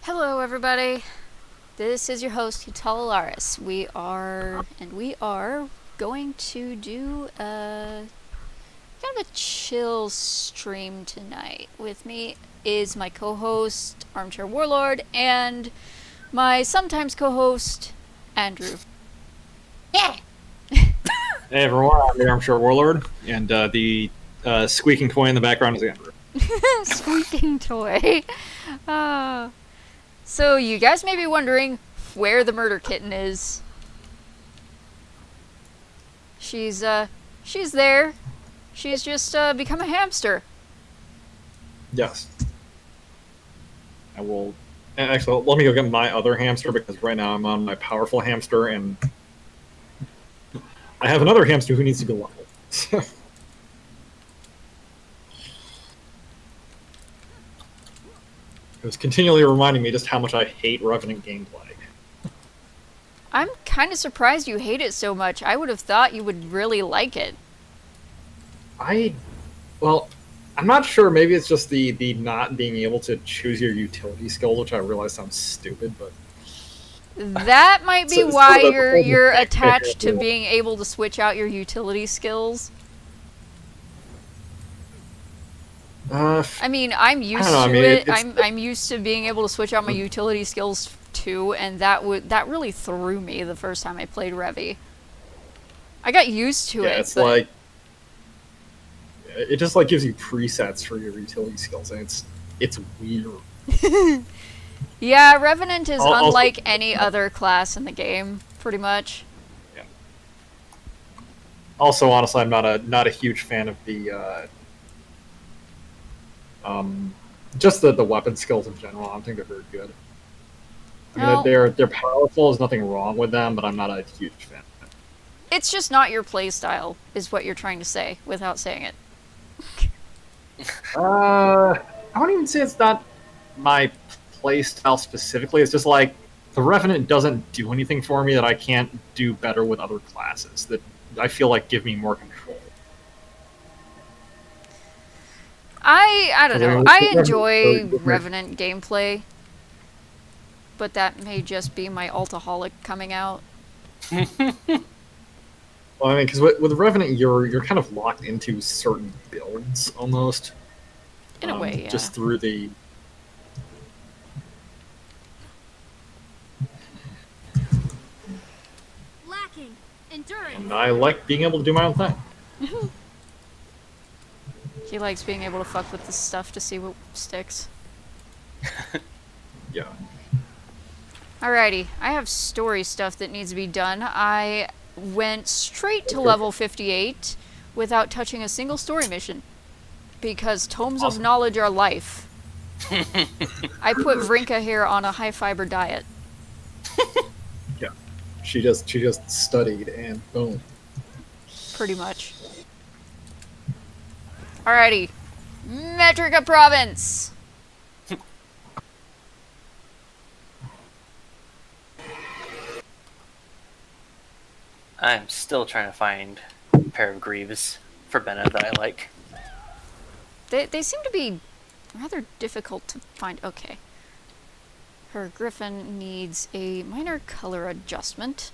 Hello, everybody. This is your host, Utalalaris. We are going to do a kind of a chill stream tonight. With me is my co-host, Armchair Warlord, and my sometimes co-host, Andrew. Yeah. Hey everyone, I'm the Armchair Warlord, and the squeaking toy in the background is Andrew. Squeaking toy. So you guys may be wondering where the murder kitten is. She's there. She's just become a hamster. Yes. I will. Actually, let me go get my other hamster because right now I'm on my powerful hamster, and I have another hamster who needs to be leveled. It was continually reminding me just how much I hate Revenant gameplay. I'm kind of surprised you hate it so much. I would have thought you would really like it. Well, I'm not sure. Maybe it's just the not being able to choose your utility skill, which I realize sounds stupid, but That might be So- why so you're attached to being able to switch out your utility skills. I mean, I'm used know, I to mean, it. it's- I'm used to being able to switch out my utility skills too, and that really threw me the first time I played Revy. I got used to yeah, it. it's but like it just like gives you presets for your utility skills, and it's weird. Yeah, Revenant is Also- unlike any other class in the game, pretty much. Yeah. Also, honestly, I'm not a huge fan of the just the weapon skills in general. I don't think they're very good. I mean, No. they're powerful. There's nothing wrong with them, but I'm not a huge fan. It's just not your playstyle, is what you're trying to say, without saying it. I won't even say it's not my playstyle specifically. It's just like the Revenant doesn't do anything for me that I can't do better with other classes that I feel like give me more control. I don't know. I enjoy Revenant- Revenant gameplay, but that may just be my altaholic coming out. Well, I mean, because with Revenant, you're kind of locked into certain builds almost. In a way, yeah. Just through the. Lacking endurance. And I like being able to do my own thing. He likes being able to fuck with the stuff to see what sticks. Yeah. Alrighty, I have story stuff that needs to be done. I went straight to level 58 without touching a single story mission. Because Tomes of Awesome. Knowledge are life. I put Vrinka here on a high fiber diet. Yeah. She just studied and boom. Pretty much. Alrighty. Metrica Province! I'm still trying to find a pair of greaves for Benna that I like. They seem to be rather difficult to find. Okay. Her griffin needs a minor color adjustment.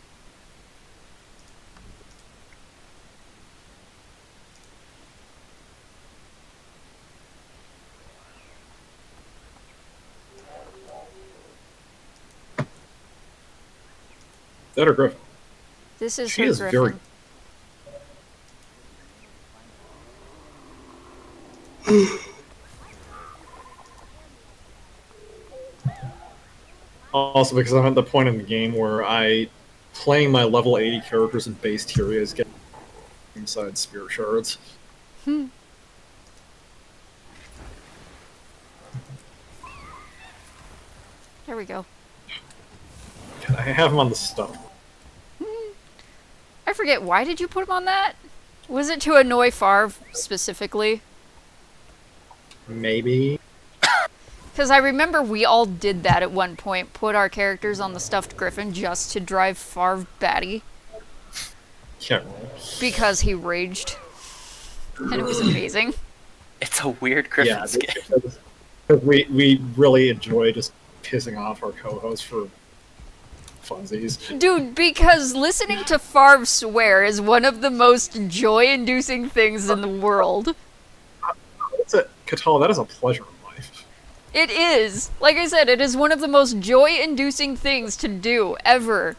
That or Griffin. This is She her is griffin. very. Also, because I'm at the point in the game where playing my level 80 characters in base Tyria is getting inside Spear Shards. There we go. I have them on the stuff. I forget, why did you put him on that? Was it to annoy Farv specifically? Maybe. Because I remember we all did that at one point, put our characters on the stuffed griffin just to drive Farv batty. Yeah. Because he raged. And it was amazing. It's a weird Griffin Yeah, skin. because we really enjoy just pissing off our co-host for funsies. Dude, because listening to Farv swear is one of the most joy-inducing things in the world. That's it, Catal. That is a pleasure in life. It is. Like I said, it is one of the most joy-inducing things to do ever.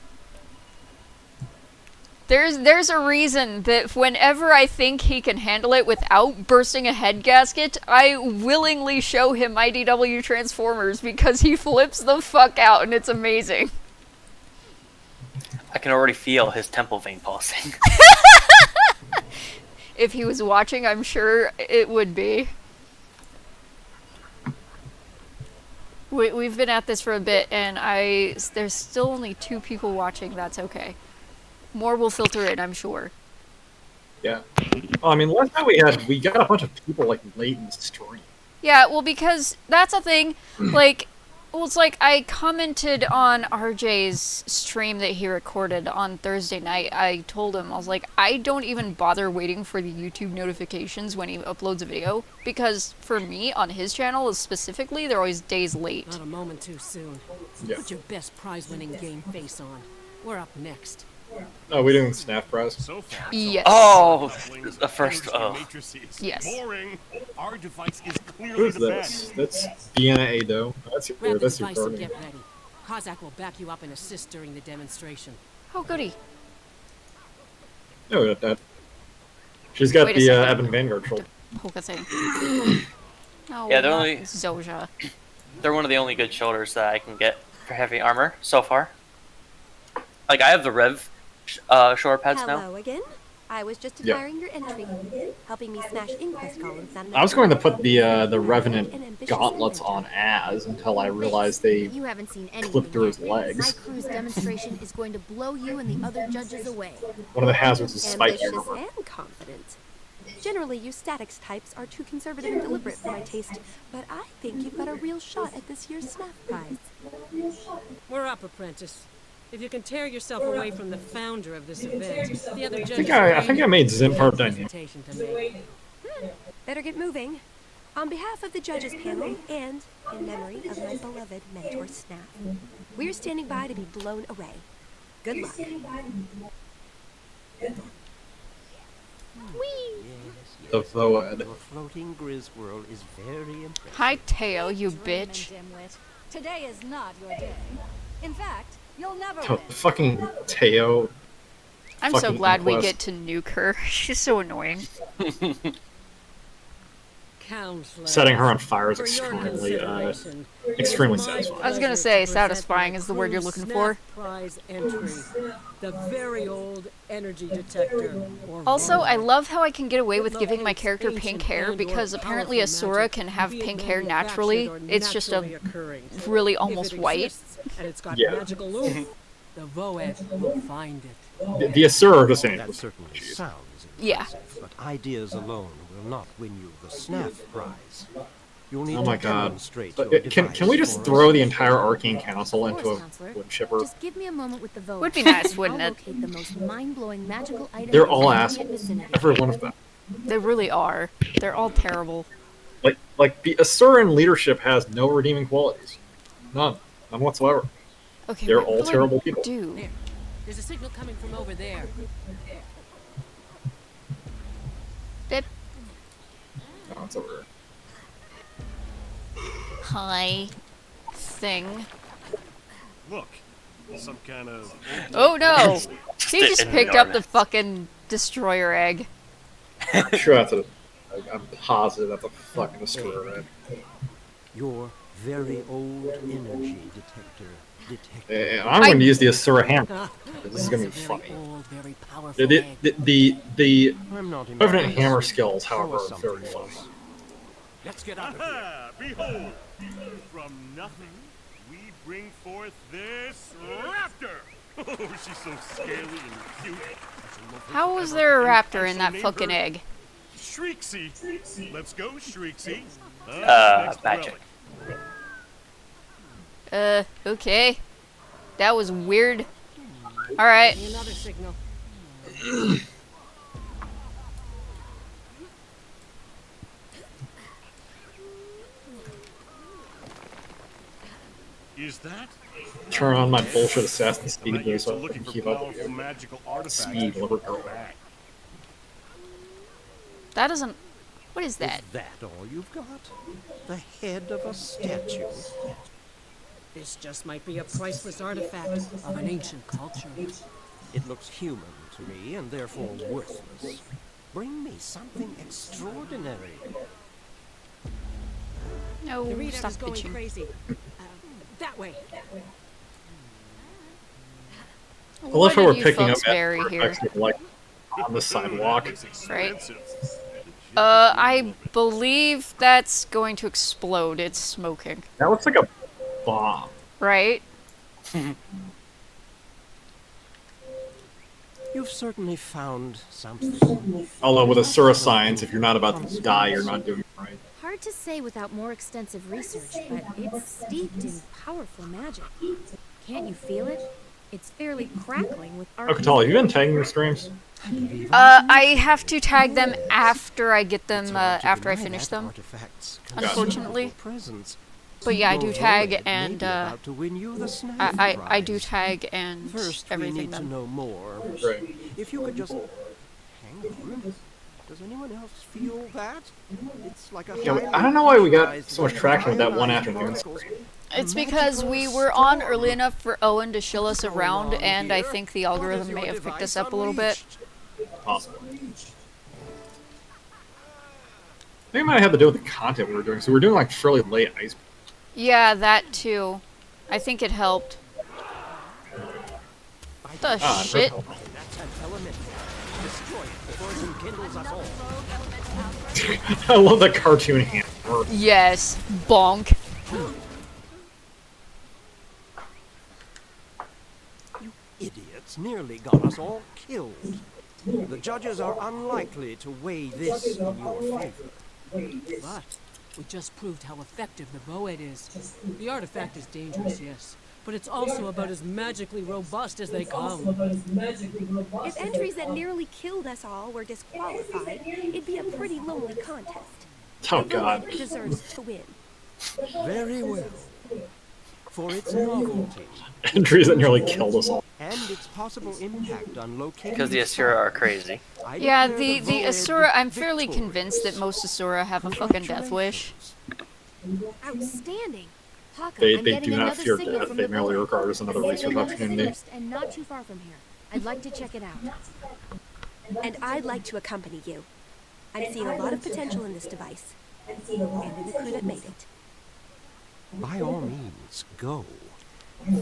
There's a reason that whenever I think he can handle it without bursting a head gasket, I willingly show him IDW Transformers because he flips the fuck out and it's amazing. I can already feel his temple vein pulsing. If he was watching, I'm sure it would be. We've been at this for a bit, and there's still only 2 people watching. That's okay. More will filter in, I'm sure. Yeah. Well, I mean, last time we got a bunch of people like late in the stream. Yeah, well, because that's a thing. Like, well, it's like I commented on RJ's stream that he recorded on Thursday night. I told him, I was like, I don't even bother waiting for the YouTube notifications when he uploads a video, because for me, on his channel specifically, they're always days late. Not a moment too soon. Yeah. Put your best prize-winning game face on. We're up next. Oh, we doing Snap Prize? So far, Yes. Oh, the first. Oh. Yes. Boring. Our device is clearly Who's the this? best. That's Deanna Ado. That's Grab your the that's your device and guardian. get ready. Kozak will back you up and assist during the demonstration. Oh, goody. No, that. She's got Wait a the second. Evan Vanguard shoulder. Polka thing. No, Yeah, they're not only- Zoja. They're one of the only good shoulders that I can get for heavy armor so far. Like, I have the Rev shoulder pads now. Hello again. I was just Yeah. admiring your entry, helping me smash inquest columns. I was going to put the Revenant gauntlets on as until I realized they You haven't seen anything clipped through his yet. My legs. crew's demonstration is going to blow you and the other judges away. One of the hazards is spike Ambitious armor. and confident. Generally, you statics types are too conservative and deliberate for my taste, but I think you've got a real shot at this year's Snap Prize. We're up, apprentice. If you can tear yourself away from the founder of this event, the other judges... I think I made Zimpar dynamic. presentation to make. Better get moving. On behalf of the judges panel, and in memory of my beloved mentor Snap, we're standing by to be blown away. Good luck. The Voed. Your floating Grizz world is very impressive. Hi, Teo, you bitch. Dimwit. Today is not your day. In fact, you'll never Oh, win. fucking Teo. I'm so Fucking glad we Inquest. get to nuke her. She's so annoying. Counselors, Setting her on fire is for your extremely, consideration, extremely it is my satisfying. I was gonna pleasure say, to present satisfying my is the word you're crew's looking Snap for. Prize entry, the very old energy detector. Or Also, I Void. love how I can get away with giving my character pink hair, because apparently Asura can have pink hair naturally. It's just a really almost white. And it's got Yeah. magical oomph. The Voed will find it. The Asura are the same. That certainly sounds Yeah. impressive, but ideas alone will not win you the Snap Prize. You'll need Oh my to god. demonstrate But your can we device just for throw us. the entire Arcane Council into a Counselor. wood chipper? Just give me a moment with the vote. Would be nice, wouldn't I'll it? locate the most mind-blowing magical item They're in all the assholes. vicinity. Every one of them. They really are. They're all terrible. Like the Asuran leadership has no redeeming qualities. None whatsoever. Okay, They're what all do I terrible people. do? There. There's a signal coming from over there. Bip. No, it's over there. Hi. Thing. Look, some kind of. Oh no! Just He just in picked up the enormous. fucking destroyer egg. I'm sure that's I'm positive that's a fucking destroyer, right? Your very old energy detector. And I'm going to use the Asura hammer. This is going to be It's a funny. very old, very powerful The egg. the I'm not Revenant imagining hammer this. skills, Show however, us are very something funny. else. Let's get out of here. Aha! Behold! From nothing, we bring forth this raptor! Oh, she's so scaly and cute. How was there a raptor in that fucking egg? Shriexy! Let's go, Shriexy. Magic. relic. Okay. That was weird. Alright. Another signal. Is that? Turn on my bullshit assassin speed I'm there not so I looking can for keep up powerful with magical artifacts speed to lever go girl. back. That doesn't. What is that? Is that all you've got? The head of a statue? This just might be a priceless artifact of an ancient culture. It looks human to me, and therefore worthless. Bring me something extraordinary. No, The readout stop is going bitching. crazy. That way. I love What how did we're you picking up folks bury here? artifacts like on the sidewalk. Right. I believe that's going to explode. It's smoking. That looks like a bomb. Right? You've certainly found something. Although with Asura science, if you're not about to die, you're not doing it right. Hard to say without more extensive research, but it's steeped in powerful magic. Can't you feel it? It's fairly crackling with art. Oh, Katala, have you been tagging your streams? I have to tag them after I get them, It's hard to after I deny finish that them. artifacts Unfortunately. presence. But yeah, I do Your tag Void may and, be about to win you the Snap I do Prize. tag and First, we everything need to them. know more. Right. If you could just hang on. Does anyone else feel that? It's like a Yeah, I don't know why we got so much traction with that one afternoon. It's because we were on early enough for Owen to show us around, and I think the algorithm may have picked us up a little bit. Possible. I think it might have to do with the content we were doing. So we were doing like fairly late ice. Yeah, that too. I think it helped. The shit? That's an element. Destroy it before it enkindles us all. I love the cartoon hammer. Yes, bonk. You idiots nearly got us all killed. The judges are unlikely to weigh this in your favor. But we just proved how effective the Void is. The artifact is dangerous, yes, but it's also about as magically robust as they come. If entries that nearly killed us all were disqualified, it'd be a pretty lonely contest. Oh The god. Void deserves to win. Very well. For its novelty Entries that nearly killed us all. and its possible impact on locating Because the Asura are crazy. I Yeah, declare the Void Asura, I'm fairly victorious. convinced that most Asura have a fucking death wish. Outstanding. Haka, They I'm do getting not another fear signal death. from They the merely Void. regard it as another There's research another opportunity. first and not too far from here. I'd like to check it out. And I'd like to accompany you. I'm seeing a lot of potential in this device. And in the crew that made it. By all means, go.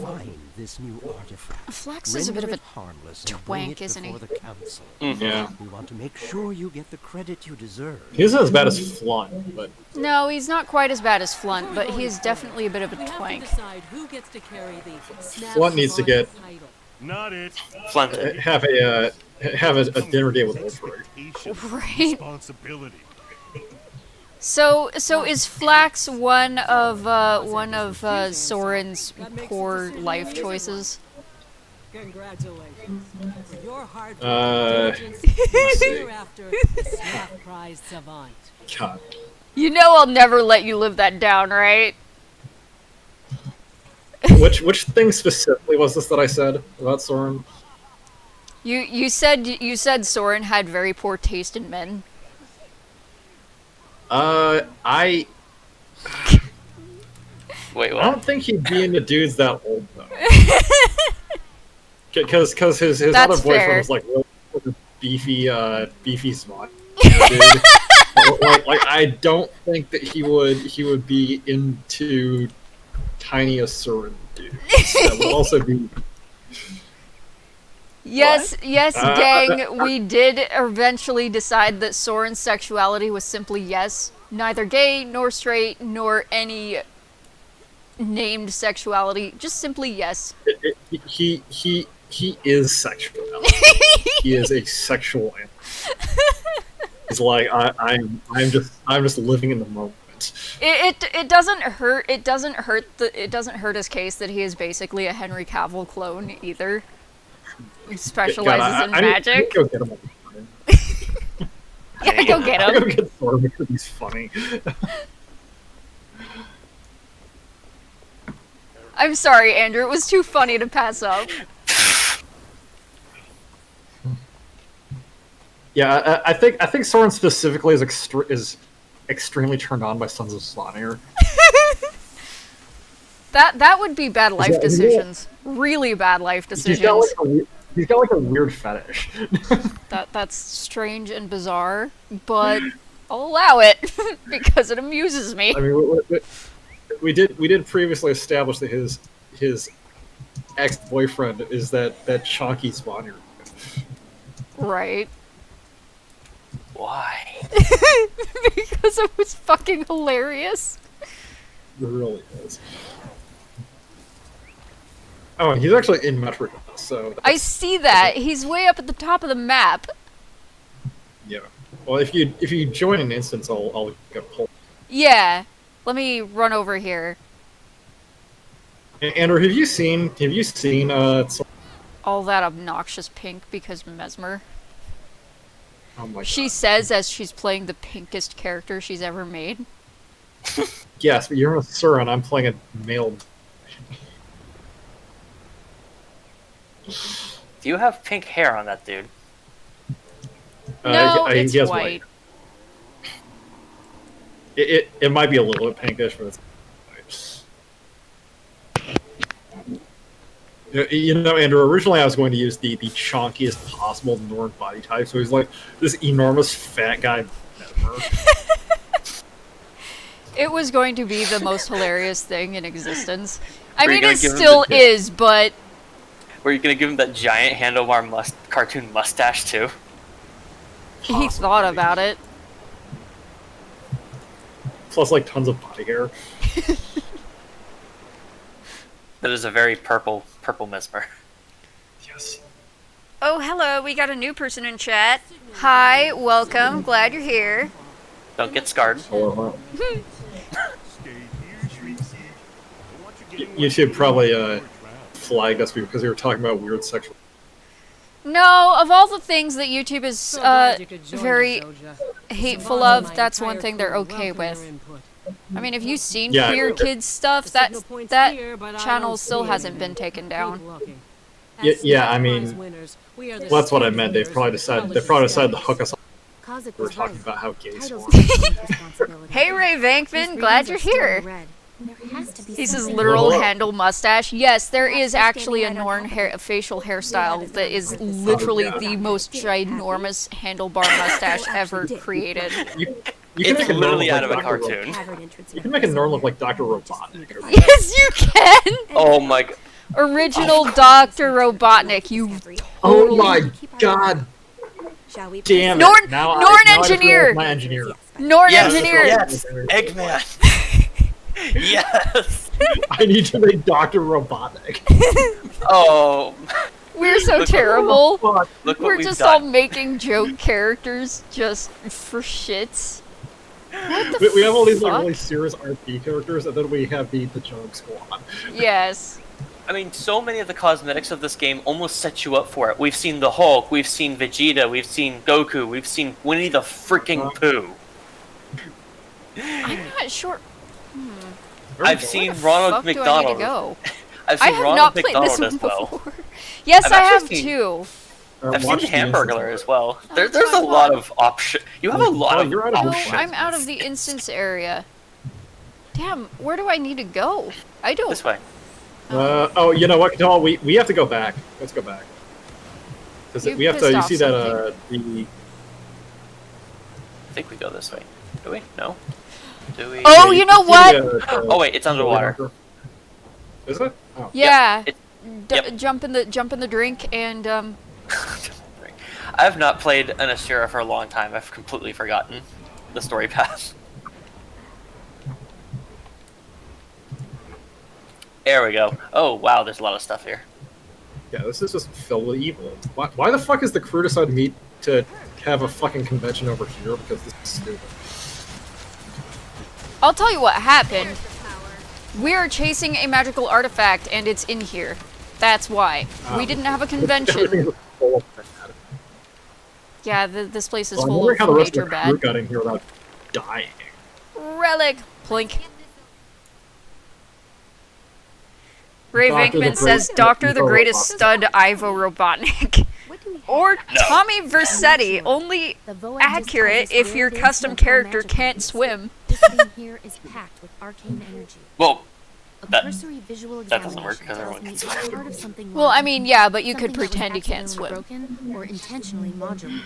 Find this new artifact. Flax is a bit of a Render it harmless and bring twank, it isn't he? before the council. Yeah. We want to make sure you get the credit you deserve. He isn't as bad as Flunt, but No, he's not quite as bad as Flunt, but he is definitely a bit of a We have to twank. decide who gets to carry the Snap Flunt needs to Savant get- title. Not it. Flinted. have a dinner date with Ulfric. Expectation, Right. Responsibility. So is Flax one of Soren's poor life choices? Congratulations. For your hard work Uh, and diligence, you're after the Snap Prize Savant. God. You know I'll never let you live that down, right? Which thing specifically was this that I said about Soren? You said Soren had very poor taste in men. I Wait, I what? don't think he'd be into dudes that old though. Because his That's other boyfriend fair. was like really beefy smart dude. like I don't think that he would be into tiny Asuran dudes. That would also be Yes, gang, Uh, we did eventually decide that Soren's sexuality was simply yes. Neither gay, nor straight, nor any named sexuality. Just simply yes. he is sexual. He is a sexual animal. He's like I'm just living in the moment. It doesn't hurt. It doesn't hurt his case that he is basically a Henry Cavill clone either. He specializes in I magic. need to go get him. Yeah, go get I him. gotta get Thor because he's funny. I'm sorry, Andrew. It was too funny to pass up. Yeah, I think Soren specifically is extremely turned on by Sons of Slanir. That would be bad life that- decisions. Really bad life decisions. He's got like a weird fetish. That's strange and bizarre, but I'll allow it because it amuses me. I mean, we did previously establish that his ex-boyfriend is that chonky Swanir. Right. Why? Because it was fucking hilarious. It really is. Oh, and he's actually in Metric, so... I see that. He's way up at the top of the map. Yeah. Well, if you join an instance, I'll get a pull. Yeah. Let me run over here. Andrew, have you seen All that obnoxious pink because Mesmer. Oh my She God. says as she's playing the pinkest character she's ever made. Yes, but you're a Sir, and I'm playing a male. Do you have pink hair on that dude? No, he it's has white. It might be a little bit pinkish, but it's white. You know, Andrew, originally I was going to use the chonkiest possible Norn body type, so he's like this enormous fat guy. It was going to be the most hilarious thing in existence. I Were you mean, gonna it give him still the- is, but Were you gonna give him that giant handlebar cartoon mustache too? he thought about it. Plus, like, tons of body hair. That is a very purple Mesmer. Yes. Oh, hello, we got a new person in chat. Hi, welcome, glad you're here. Don't get scarred. Hello. Stay here, Shrinksy. I want you getting You should probably flag us because we were talking about weird sexual. No, of all the things that YouTube is So glad you could join us, very Zoja. hateful Savannah and of, my that's entire one thing they're crew okay welcome your with. input. I mean, have you seen Yeah, queer it- kids stuff? The That signal point's that here, but I channel don't still see hasn't been anything. taken Keep down. looking. Yeah, As yeah, I prize mean, winners, we are the Well, that's what I stand meant. They winners probably of decided college to hook us up. Kozik We were was talking right. about how gay Titles Swan. don't come with responsibility. Hey, Ray These Vankman, glad readings you're are still here. unread. There has to be He's his something literal Hello. handle mustache. Yes, there Perhaps is they're actually a standing right Norn on top hair, facial hairstyle it's that not is like this. literally Oh, yeah. the most ginormous handlebar mustache ever created. You It's can make a Norn literally look out of like a Dr. cartoon. Cavern entrance You can make a Norn look like Dr. Robotnik. Yes, you can! Oh my god. Original Dr. Robotnik, you Oh totally... my God! Shall we Damn Norn- it! Now Norn I just engineer! realized my engineer. Norn Yes, engineer! yes, Eggman. Yes. I need to make Dr. Robotnik. Oh, We're so Look- terrible. Fuck. look what We're we've just all done. making joke characters just for shits. What the We have all these like fuck? really serious RP characters, and then we have the joke squad. Yes. I mean, so many of the cosmetics of this game almost set you up for it. We've seen the Hulk, we've seen Vegeta, we've seen Goku, we've seen Winnie the freaking Pooh. I'm not sure. I've seen Ronald Fuck do I need to McDonald. go? I've I seen have Ronald not played McDonald this one as well. before. Yes, I've I actually have seen- too. I've seen Watch the the instance. Hamburglar as well. that's There's what a I lot thought. of options. You have a lot Oh, of you're out of No, options. I'm out of the instance area. Damn, where do I need to go? I don't. This way. Oh, you know what, Katal? We have to go back. Let's go back. Because You we have to. pissed You off see that something. I think we go this way. Do we? No. Do we? Oh, you know what? Oh wait, it's underwater. Is it? Oh. Yeah. It- D- yep. Jump in the drink and I have not played an Asura for a long time. I've completely forgotten the story path. There we go. Oh wow, there's a lot of stuff here. Yeah, this is just filled with evil. Why the fuck is the crew decided to have a fucking convention over here? Because this is stupid. I'll tell you what happened. We are chasing a magical artifact and it's in here. That's why. We didn't have a Everything convention. is full of bad. Yeah, this place is Well, I'm full wondering of how the rest major of the crew bad. got in here without dying. Relic. Plink. Ray Dr. the Venkman says, Great- Doctor the Ivo Greatest Robotnik. Stud Ivo Robotnik. What do we have? Or No. Tommy Vercetti, only The Void just accurate tells us if where your it is custom and how character magical can't it is. swim. This thing here is packed with arcane energy. Well, A That- cursory visual that doesn't work examination 'cause tells everyone me can it's swim. part of something Well, I larger. mean, yeah, but you could Something that was pretend you can't accidentally swim. broken or intentionally modular.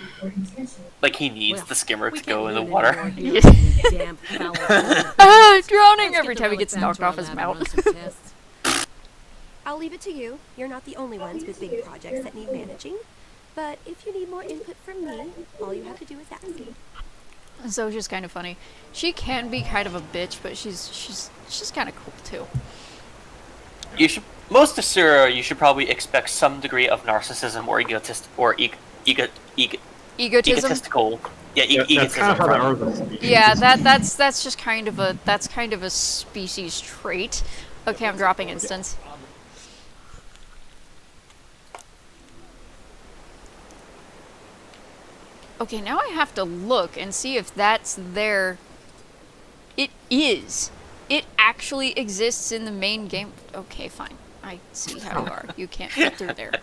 like he needs Well, the skimmer we to go in can't the learn water. anymore here in the damp, foul water. Ah, drowning Let's every get the time he relic gets back knocked to our off his lab and mount. run some tests. I'll leave it to you. You're not the only ones with big projects that need managing. But if you need more input from me, all you have to do is ask. Zoja's kind of funny. She can be kind of a bitch, but she's kind of cool too. You should most of Sura. You should probably expect some degree of narcissism or Egotism. egotistical. Yeah, Yeah, that's kind egotism. of how the from- Earth of the species Yeah, is. that's just kind of a species trait. Okay, I'm dropping instance. Okay, now I have to look and see if that's there. It is. It actually exists in the main game. Okay, fine. I see how you are. You can't fit through there.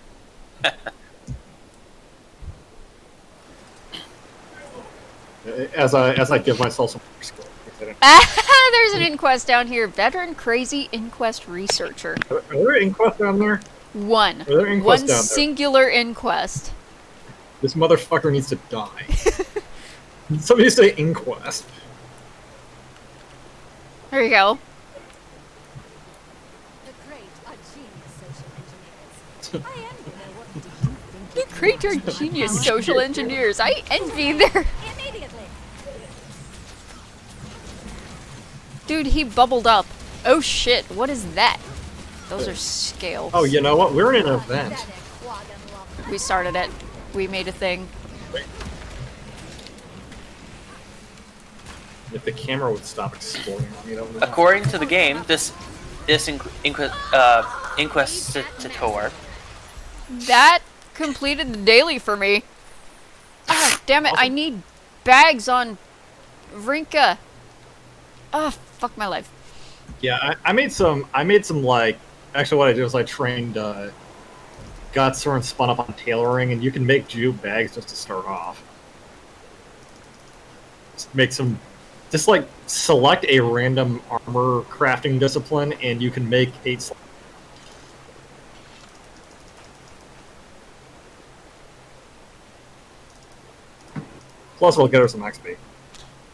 As I give myself some more skill. There's an inquest down here. Veteran crazy inquest researcher. Are there inquests down there? One. Are there inquests One down there? singular inquest. This motherfucker needs to die. Somebody say inquest. There you go. The great are genius social engineers. I envy their work. Did you think The great are genius social engineers. I envy their... Immediately. Dude, he bubbled up. Oh shit, what is that? Those are scales. Oh, you know what? We're in an event. We started it. We made a thing. If the camera would stop exploding on me, that would be According to the game, this inquisitor That completed the daily for me. Ah, damn it, I need bags on Vrinka. Ah, fuck my life. Yeah, I made some like, actually what I did was I trained Gutsor and spun up on tailoring, and you can make jute bags just to start off. Just make some, just like select a random armor crafting discipline, and you can make 8 Plus we'll get her some XP.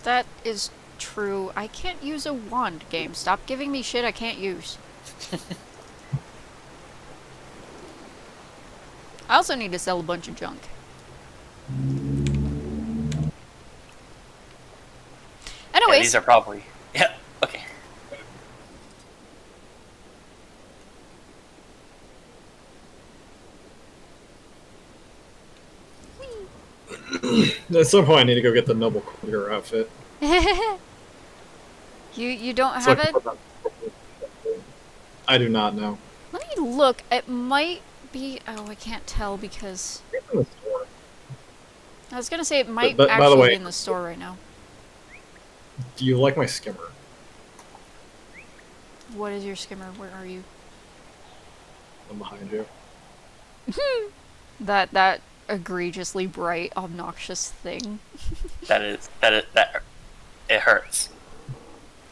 That is true. I can't use a wand game. Stop giving me shit I can't use. I also need to sell a bunch of junk. Yeah, Anyways, these are probably. Yeah, okay. At some point I need to go get the Noble Courier outfit. you don't So I have can it? put that- I do not know. Let me look. It might be. Oh, I can't tell because It's in the store. I was gonna say it might But by the actually way- be in the store right now. Do you like my skimmer? What is your skimmer? Where are you? I'm behind you. That egregiously bright, obnoxious thing. That it hurts.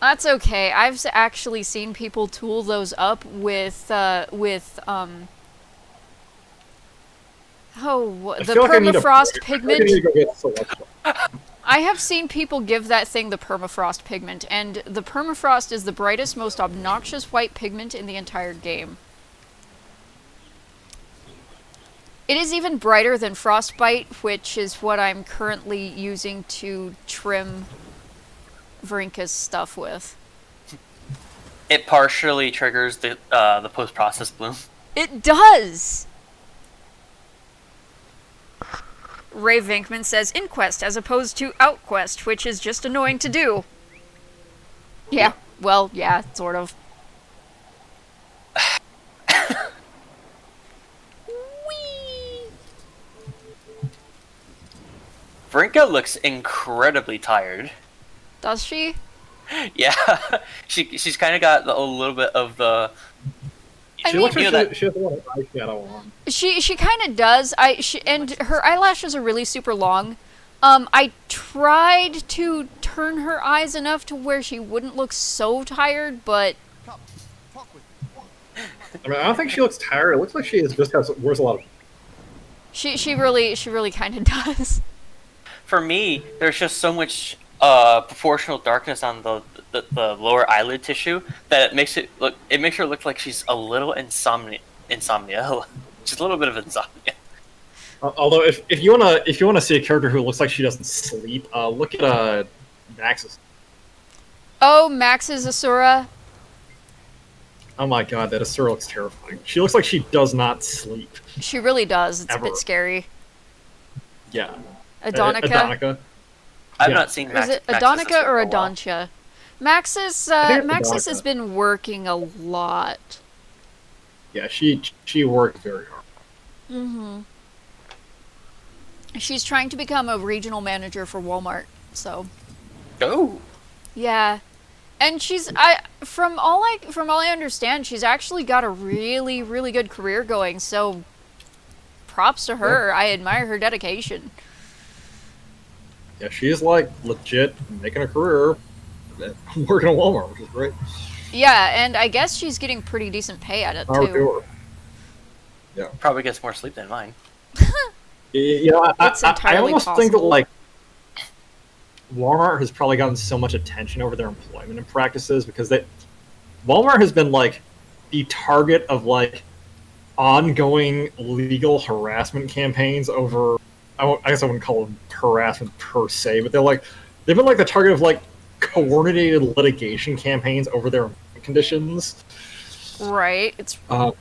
That's okay. I've actually seen people tool those up with the I feel like I need a permafrost break. I feel like I need to pigment. go get selection. I have seen people give that thing the permafrost pigment, and the permafrost is the brightest, most obnoxious white pigment in the entire game. It is even brighter than frostbite, which is what I'm currently using to trim Vrinka's stuff with. It partially triggers the post-process bloom. It does! Ray Vinkman says inquest as opposed to outquest, which is just annoying to do. Yeah, well, yeah, sort of. Whee! Vrinka looks incredibly tired. Does she? Yeah, she's kind of got a little bit of the I She mean, looks like You know she has a lot of eyeshadow on. she kind of does. And her eyelashes are really super long. I tried to turn her eyes enough to where she wouldn't look so tired, but I mean, I don't think she looks tired. It looks like wears a lot of. she really kind of does. For me, there's just so much proportional darkness on the lower eyelid tissue that it makes her look like she's a little insomnia, just a little bit of insomnia. Although, if you wanna see a character who looks like she doesn't sleep, look at Max's. Oh, Max's Asura. Oh my god, that Asura looks terrifying. She looks like she does not sleep. She really does. It's Ever. a bit scary. Yeah. Adonica. Adonica. I've Yeah. not seen Is Max. it Max's Adonica sister or for a while. Adontia? Max's think it's Max's Adonica. has been working a lot. Yeah, she worked very hard. Mm-hmm. She's trying to become a regional manager for Walmart. So Oh, yeah, and from all I understand, she's actually got a really good career going. So props to her. I admire her dedication. Yeah, she's like legit making a career working at Walmart, which is great. Yeah, and I guess she's getting pretty decent pay at it Power to too. her. Yeah. probably gets more sleep than mine. You know, It's I entirely almost think that possible. like Walmart has probably gotten so much attention over their employment and practices because Walmart has been like the target of like ongoing legal harassment campaigns over. I guess I wouldn't call them harassment per se, but they've been like the target of like coordinated litigation campaigns over their conditions. Right. It's Um,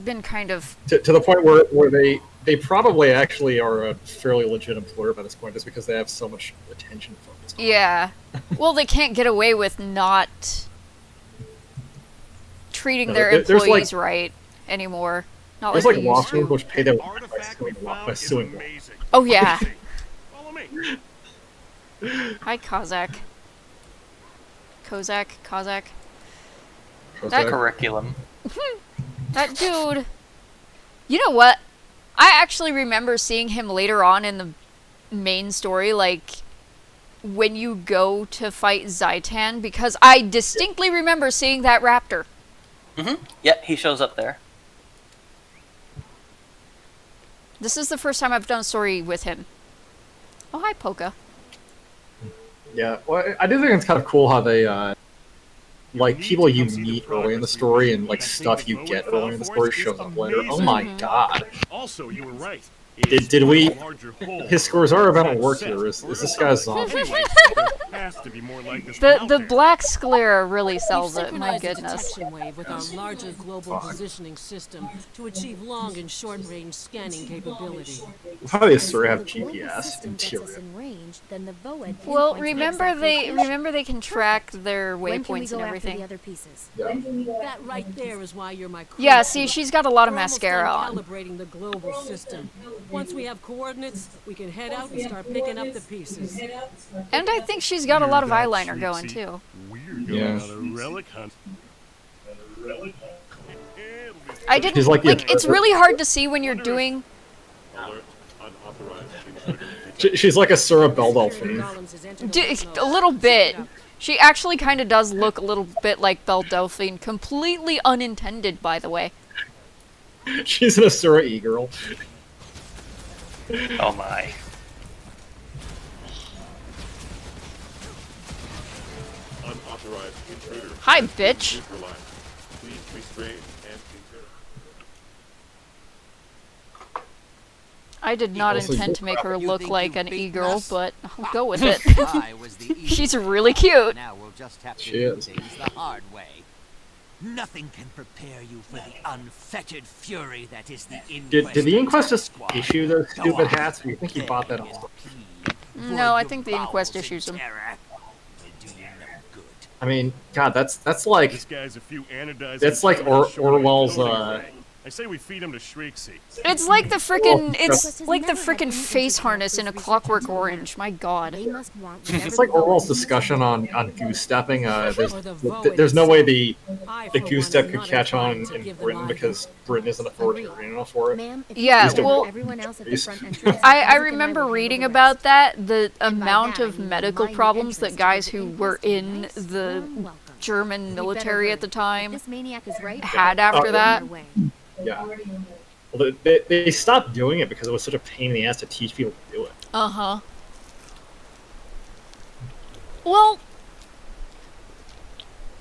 been kind of to the point where they probably actually are a fairly legit employer by this point, just because they have so much attention focused on it. yeah. Well, they can't get away with not treating No, their there's, employees like- right anymore. Not There's like like they law used firms to. which pay their The way artifact we by found is suing them. amazing. Oh yeah. Follow me. Hi, Kozak. Kozak. Okay. That- Curriculum. That dude. You know what? I actually remember seeing him later on in the main story, like when you go to fight Zaitan, because I distinctly remember seeing that raptor. Yeah, he shows up there. This is the first time I've done a story with him. Oh, hi, Polka. Yeah, well, I do think it's kind of cool how they like people you meet early in the story and like stuff you get early in the story shows up later. Oh my god! Also, you were right. Did we? A larger hole. His scores are about to work here. Is this guy's zombie? Anyway, there has to be more like this The out the there. black sclera really We've sells it. My synchronized the goodness. detection wave with our larger global positioning system to achieve long and short-range scanning capability. How do they sort of have If the global GPS system gets us interior? in range, then the Void Well, pinpoints remember exact they location. can track their When can we waypoints go and after the everything. other pieces? That right there is why you're my crew. Yeah, see, she's got a lot of We're almost mascara done on. calibrating the global system. Once we have coordinates, we can head out and start picking up the pieces. And I think she's got a lot of Weird eyeliner Cheatsy. going too. We're going Yeah. on a relic hunt. It'll be I didn't She's like like. the- It's really hard to see when you're doing. She's like a Sura Beldelphine. Golems has entered the A little bit. She actually kind of does look a little bit like Belle Delphine. Completely unintended, by the way. She's an Asura e-girl. Oh my. unauthorized intruder. Hi, bitch. Neutralized. Please restrain and I did not Also, intend to make her You look think like you've an beaten e-girl, us? but I'll go with it. I was the evil She's one. really cute. Now we'll just have to She do is. things the hard way. Nothing can prepare you for the unfettered fury that is the Inquest. Did the Inquest just Squad. issue those Go stupid on. hats? Or you think he bought that There off? and plead. No, I Void think your the Inquest bowels in issues them. terror. They do you no good. I mean, God, that's like this guy's a few anodized. that's like Orwell's I say we feed him to Shrieksy. It's like the frickin' Quest it's has like the never had frickin' any face interest harness in A researching Clockwork until Orange. My god. They must want whatever It's like the Void Orwell's is. discussion on goose stepping. Or There's the Void there's no way itself. I, the for goose one, step am could not catch on inclined to in give them Britain either. because Britain isn't authoritarian enough for it. Ma'am, if Yeah, you could well- everyone else at the Please. front entrance, I Isaac and remember will handle reading the rest. about that, the by amount that, I of mean medical minor problems that interest guys to the who inquest were and in nice, the warm welcome. German We'd military better at the hurry. If time this maniac is right, had after Oh, that. away. Yeah. Well, they stopped doing it because it was such a pain in the ass to teach people to do it. Uh-huh. Well,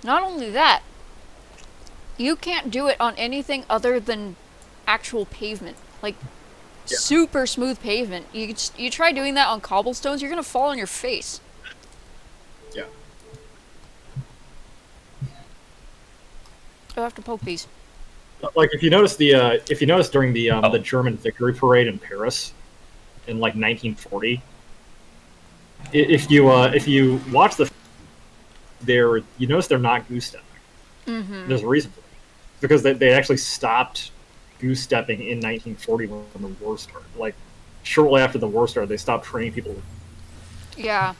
not only that, you can't do it on anything other than actual pavement. Like, Yeah. super smooth pavement. You try doing that on cobblestones, you're gonna fall on your face. Yeah. You'll have to poke these. Like if you notice during the German victory parade in Paris in like 1940, if you watch you notice they're not goose stepping. Mm-hmm. There's a reason for that, because they actually stopped goose stepping in 1940 when the war started. Like shortly after the war started, they stopped training people. Yeah.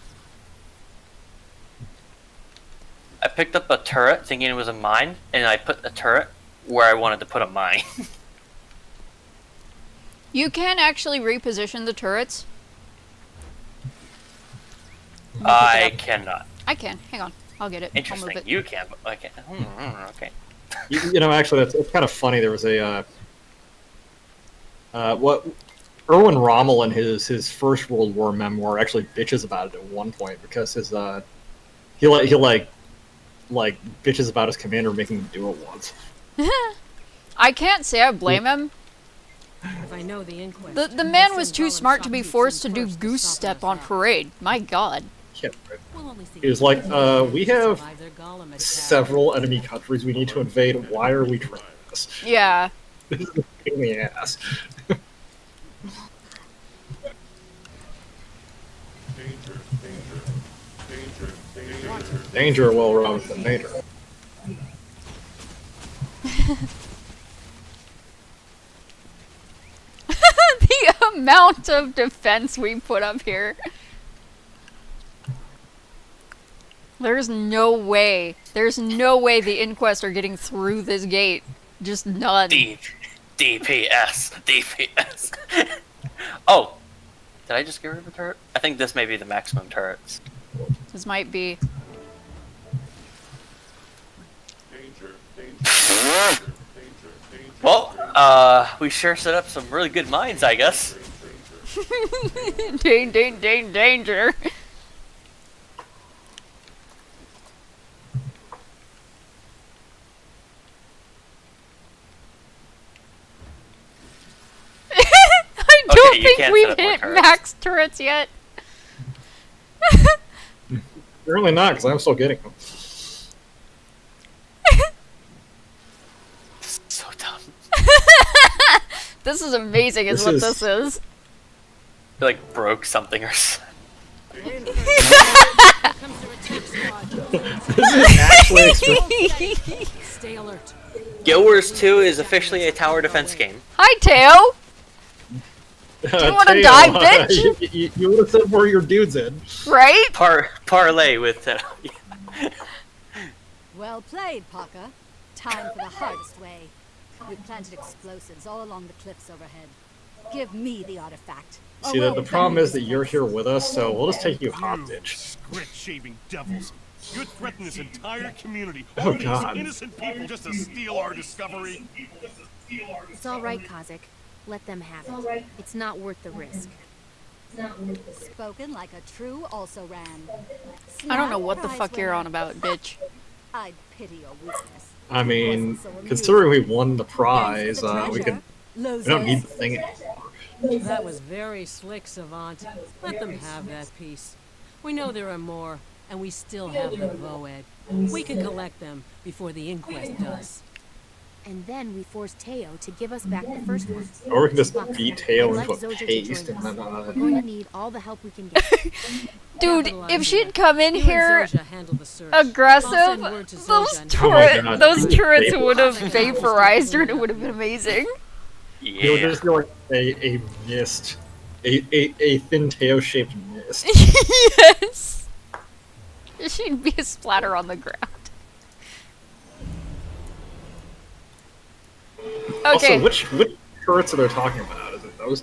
I picked up a turret thinking it was a mine, and I put the turret where I wanted to put a mine. You can actually reposition the turrets. I cannot. I can. Hang on. I'll get it. I'll Interesting. move it. You can, but I can't. Okay. You know, actually, it's kind of funny. There was what Erwin Rommel in his First World War memoir actually bitches about it at one point because he bitches about his commander making him do it once. I can't say I blame him. If I know the inquest, The man I'll was send too Colin smart to be Shopkeep forced to in do first goose stop step us on out. parade. My god. Yeah, right. We'll only see He was like, we have survive their golem attack. several enemy countries we need to invade. Why are we trying this? Yeah. This is a pain in the ass. Danger, well, rather than danger. The amount of defense we put up here. There's no way the Inquest are getting through this gate. Just none. DPS. Oh, did I just get rid of a turret? I think this may be the maximum turrets. This might be. Well, we sure set up some really good mines, I guess. Danger. I don't you think can't we've set up more hit turrets. max turrets yet. Apparently not, because I'm still getting them. So dumb. This is amazing, is This what is- this is. They, like, broke something or something. This is actually extreme. Stay alert. Guild Wars 2 is officially a tower defense game. Hi, Teo. Do you wanna die, bitch? You would have said where your dude's in. Right? Parlay with Well played, Parker. Time for the hardest way. We've planted explosives all along the cliffs overhead. Give me the artifact. See, the problem is that you're here with us, so we'll just take you hostage. Squid-shaving devils. You threaten this entire community. Oh, All these God. innocent people just to steal our discovery. It's all right, Kozik. Let them have it. It's not worth the risk. Spoken like a true also-ran. I don't know what the fuck you're on about, bitch. I'd pity your weakness. I mean, considering we won the prize, we don't need the thing anymore. That was very slick, Savant. Let them have that piece. We know there are more, and we still have the Voed. We can collect them before the inquest does. And then we forced Teo to give us back the first one. Or we can just Look, beat Teo I'd like into a Zoja to paste join and us. then We're going to need all the help we can get. Dude, Capital if idea. she'd come in You and here Zoja handle the search. aggressive, I'll send word to those Zoja and- Oh my God. those turrets Vapor- would have vaporized her and it would have been amazing. It would just be like a mist. A thin Teo-shaped mist. Yes. She'd be a splatter on the ground. Okay. Also, which turrets are they talking about? Is it those?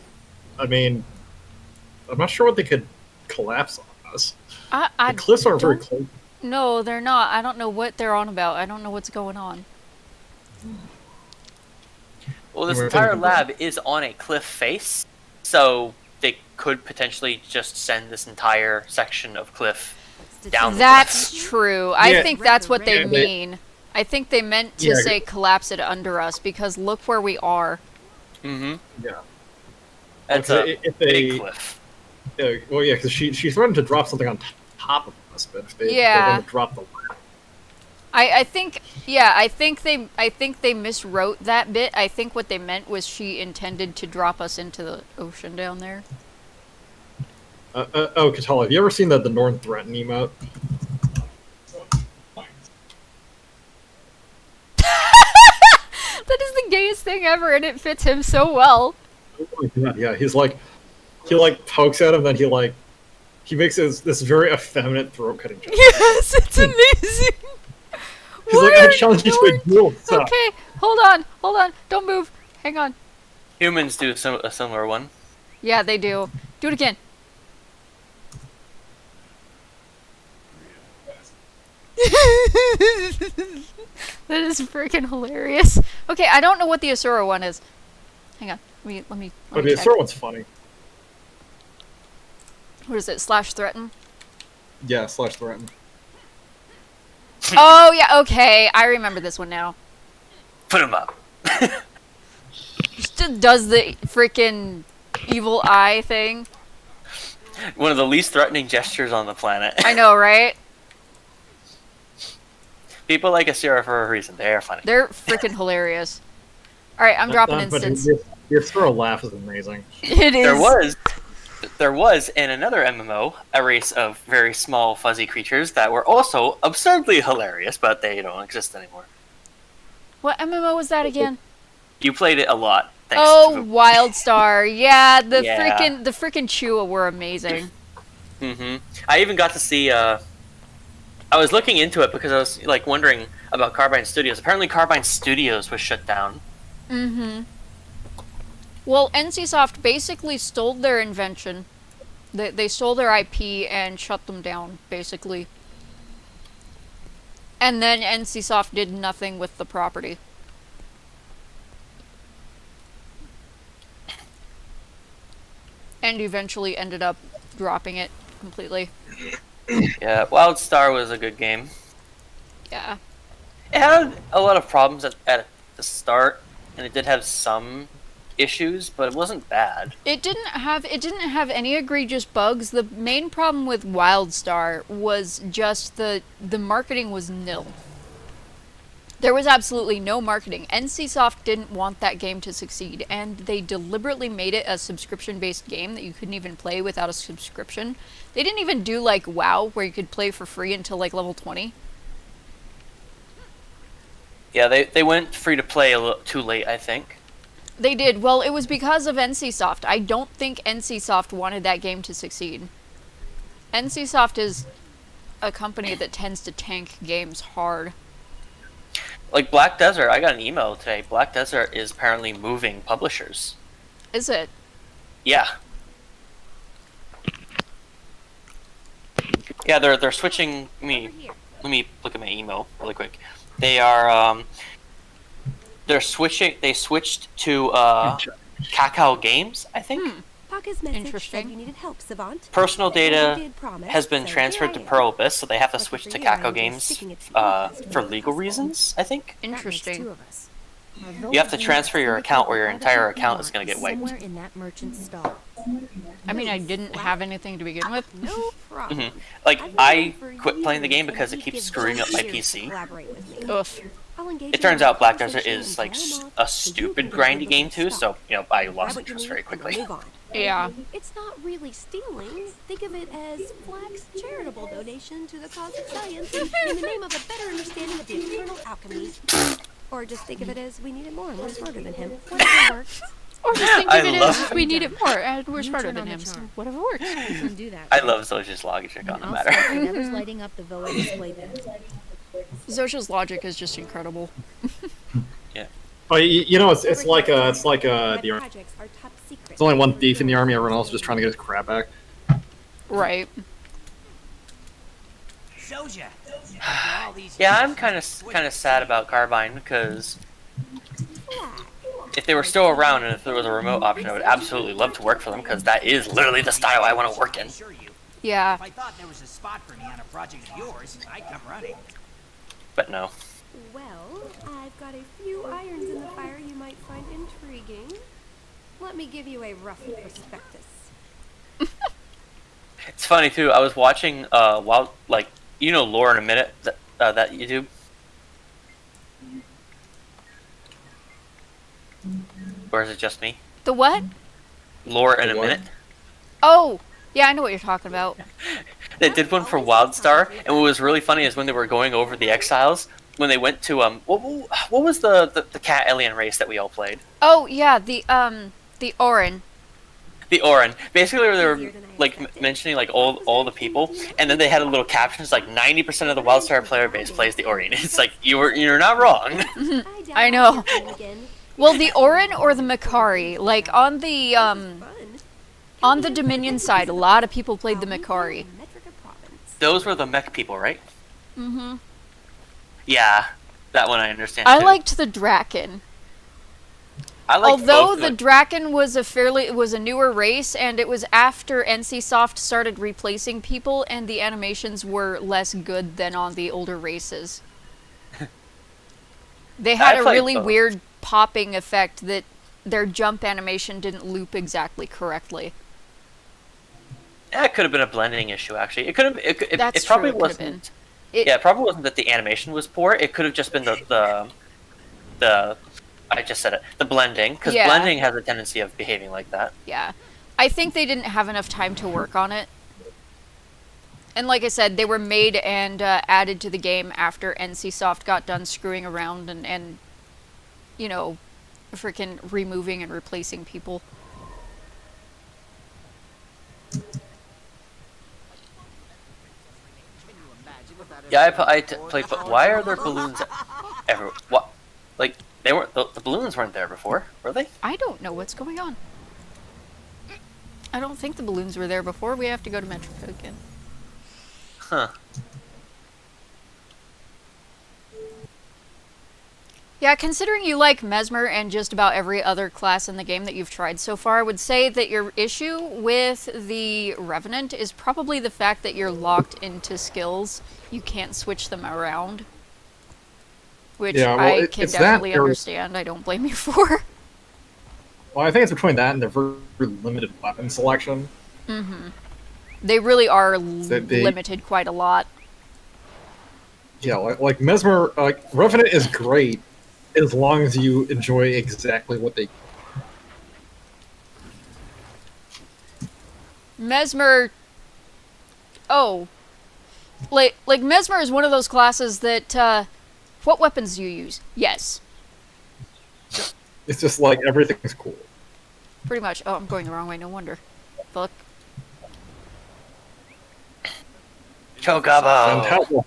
I mean, I'm not sure what they could collapse on us. I The cliffs aren't very don't- close. No, they're not. I don't know what they're on about. I don't know what's going on. Well, this We're entire thinking lab is on a cliff face, so they could potentially just send this entire section of cliff down the That's cliff. true. I Yeah. think that's what they Yeah, they- mean. I think they meant to Yeah. say collapse it under us because look where we are. Mm-hmm. Yeah. That's Well, a 'cause if big they, cliff. well, yeah, because she threatened to drop something on top of us, but if they're Yeah. going to drop the lab, I think I think they miswrote that bit. I think what they meant was she intended to drop us into the ocean down there. oh, Katala, have you ever seen the Northern Threaten emote? That is the gayest thing ever, and it fits him so well. Oh my God, yeah, he pokes at him, then he makes this very effeminate throat cutting gesture. Yes, it's amazing. He's like, I challenge you to a duel. Stop. Okay, hold on, don't move. Hang on. Humans do a similar one. Yeah, they do. Do it again. That is freaking hilarious. Okay, I don't know what the Asura one is. Hang on. Let me But the check. Asura one's funny. What is it? Slash threaten? Yeah, slash threaten. Oh, yeah, okay. I remember this one now. Put him up. Just does the freaking evil eye thing. One of the least threatening gestures on the planet. I know, right? People like Asura for a reason. They are funny. They're freaking hilarious. Alright, I'm dropping But instance. the Asura laugh is amazing. It is. There was in another MMO a race of very small fuzzy creatures that were also absurdly hilarious, but they don't exist anymore. What MMO was that again? You played it a lot. Thanks Oh, to... Wildstar. Yeah, the Yeah. freaking Chua were amazing. Mm-hmm. I even got to see. I was looking into it because I was like wondering about Carbine Studios. Apparently, Carbine Studios was shut down. Mm-hmm. Well, NCSoft basically stole their invention. They stole their IP and shut them down, basically. And then NCSoft did nothing with the property. And eventually ended up dropping it completely. Yeah, Wildstar was a good game. Yeah. It had a lot of problems at the start, and it did have some issues, but it wasn't bad. It didn't have any egregious bugs. The main problem with Wildstar was just the marketing was nil. There was absolutely no marketing. NCSoft didn't want that game to succeed, and they deliberately made it a subscription-based game that you couldn't even play without a subscription. They didn't even do like WoW, where you could play for free until like level 20. Yeah, they went free to play a little too late, I think. They did. Well, it was because of NCSoft. I don't think NCSoft wanted that game to succeed. NCSoft is a company that tends to tank games hard. Like Black Desert, I got an email today. Black Desert is apparently moving publishers. Is it? Yeah. Yeah, they're switching. Let me look at my email really quick. They are they're switching. They switched to Kakao Games, I think. Paka's message Interesting. said you needed help, Savant. Personal And you data did promise, has been so transferred to here I am. Pearl Abyss, so they have to Lucky switch for to you, I'm Kakao just Games sticking it to you as for well. legal reasons, I think. That makes Interesting. two of us. Although You have to we transfer your must account or your look at entire what we account is want gonna get wiped. Somewhere in that merchant's stall. I mean, I didn't have anything to begin with. No problem. Like, I've been I waiting for quit playing the years game for because you it to keeps give screwing up my volunteers to PC. collaborate with me. Oof. I'll engage It you turns in a out Black Desert conversation is and like pair 'em off a so you stupid can really grindy look game at too, stuff. so I Grab lost what you interest need very and we'll quickly. move on. Yeah. It's not really stealing. Think of it as Black's charitable donation to the cause of science in the name of a better understanding of the eternal alchemy. Or just think of it as we need it more and we're smarter than him. Whatever works. Or just think I of it love- as we need it more and we're You smarter turn than on the him. So charm. whatever works. You can do that. I love Zosha's logic on the I'll matter. start whatever's lighting up the Voa display pad. Zosha's logic is just incredible. Yeah. Oh, you know, it's like My the projects are top secret. there's only one thief in the army. Everyone else is just trying to get his crap back. Right. Zosha, all these Yeah, I'm years, kind of sad about Carbine because Black. if they were still around and if there was a remote option, I would absolutely love to work for them because that is literally the style I want to work in. assure you, Yeah. if I thought there was a spot for me on a project of yours, I'd come running. But no. Well, I've got a few irons in the fire you might find intriguing. Let me give you a rough prospectus. It's funny too. I was watching while like Lore in a Minute that YouTube. Or is it just me? The what? Lore in a The what? Minute. Oh, yeah, I know what you're talking about. They did one for Wildstar, and what was really funny is when they were going over the Exiles, when they went to what was the cat alien race that we all played? Oh, yeah, the Orin. The Orin. Basically, they were like mentioning like all the people, and then they had a little caption. It's like 90% of the Wildstar player base plays the Orin. It's like you're not wrong. I know. Well, the Orin or the Makari, like on the Dominion side, a lot of people played the Makari. Those were the mech people, right? Mm-hmm. Yeah, that one I understand. I too. liked the Draken. I liked Although both, the but- Draken was a newer race, and it was after NCSoft started replacing people, and the animations were less good than on the older races. They had I a played really both. weird popping effect that their jump animation didn't loop exactly correctly. Yeah, it could have been a blending issue. Actually, it could have. It That's probably true, it could have wasn't. been. Yeah, it probably wasn't that the animation was poor. It could have just been the I just said it. The blending, because Yeah. blending has a tendency of behaving like that. Yeah. I think they didn't have enough time to work on it. And like I said, they were made and added to the game after NCSoft got done screwing around and freaking removing and replacing people. Yeah, I played. But why are there balloons everywhere? What? Like they weren't. The balloons weren't there before, were they? I don't know what's going on. I don't think the balloons were there before. We have to go to Metrica again. Huh. Yeah, considering you like Mesmer and just about every other class in the game that you've tried so far, I would say that your issue with the Revenant is probably the fact that you're locked into skills. You can't switch them around. Which Yeah, well, I can it's that definitely or- understand. I don't blame you for. Well, I think it's between that and the very limited weapon selection. Mm-hmm. They really are They- limited quite a lot. Yeah, like Mesmer, Revenant is great as long as you enjoy exactly what they. Mesmer... Oh. Like Mesmer is one of those classes that, what weapons do you use? Yes. It's just like everything's cool. Pretty much. Oh, I'm going the wrong way, no wonder. Fuck. Chocobo. And how,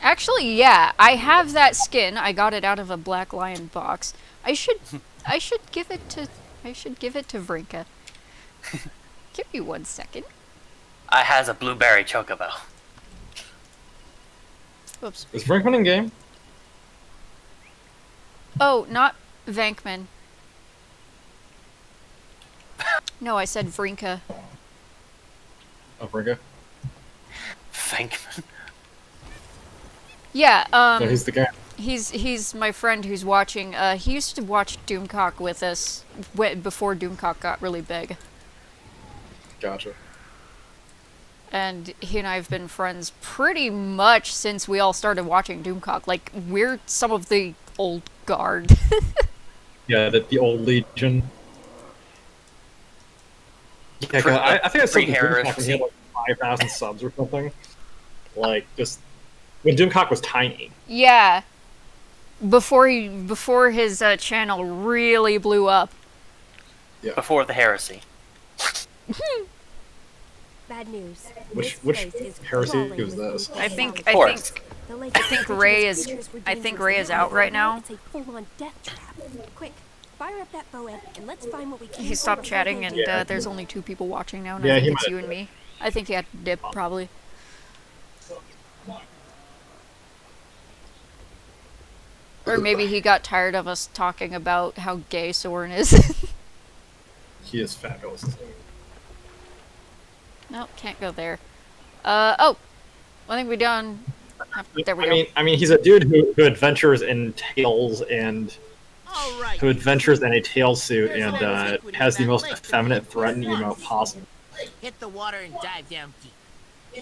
Actually, yeah, I have that skin. I got it out of a Black Lion box. I should give it to Vrinka. Give me 1 second. I has a blueberry chocobo. Oops. is Brinkman in game? Oh, not Vankman. No, I said Vrinka. Oh, Brinka. Thank. Yeah, No, he's the guy. he's my friend who's watching. He used to watch Doomcock with us before Doomcock got really big. Gotcha. And he and I have been friends pretty much since we all started watching Doomcock. Like, we're some of the old guard. Yeah, the old Legion. Yeah, 'cause I think I said Doomcock when he had like 5,000 subs or something. Like, just when Doomcock was tiny. Yeah. Before his channel really blew up. Yeah. Before the heresy. Bad news. Which This place is heresy crawling was with this? I think The lake Ray is is dangerous I think for Ray is out right now. It's a full-on death trap. Quick, fire up that bow and let's find what we can. He stopped chatting, and Yeah. There's only 2 people watching now, and Yeah, I he think it's might- you and me. I think he had to dip, probably. Or maybe he got tired of us talking about how gay Soren is. He is fabulous. Nope, can't go there. Oh! I think we're done. There we go. I mean, he's a dude who adventures in tails and All right. who adventures in a tail suit There's and a little liquid has the in that most lake effeminate that threatening runs. emote possible. Hit the water and dive down deep.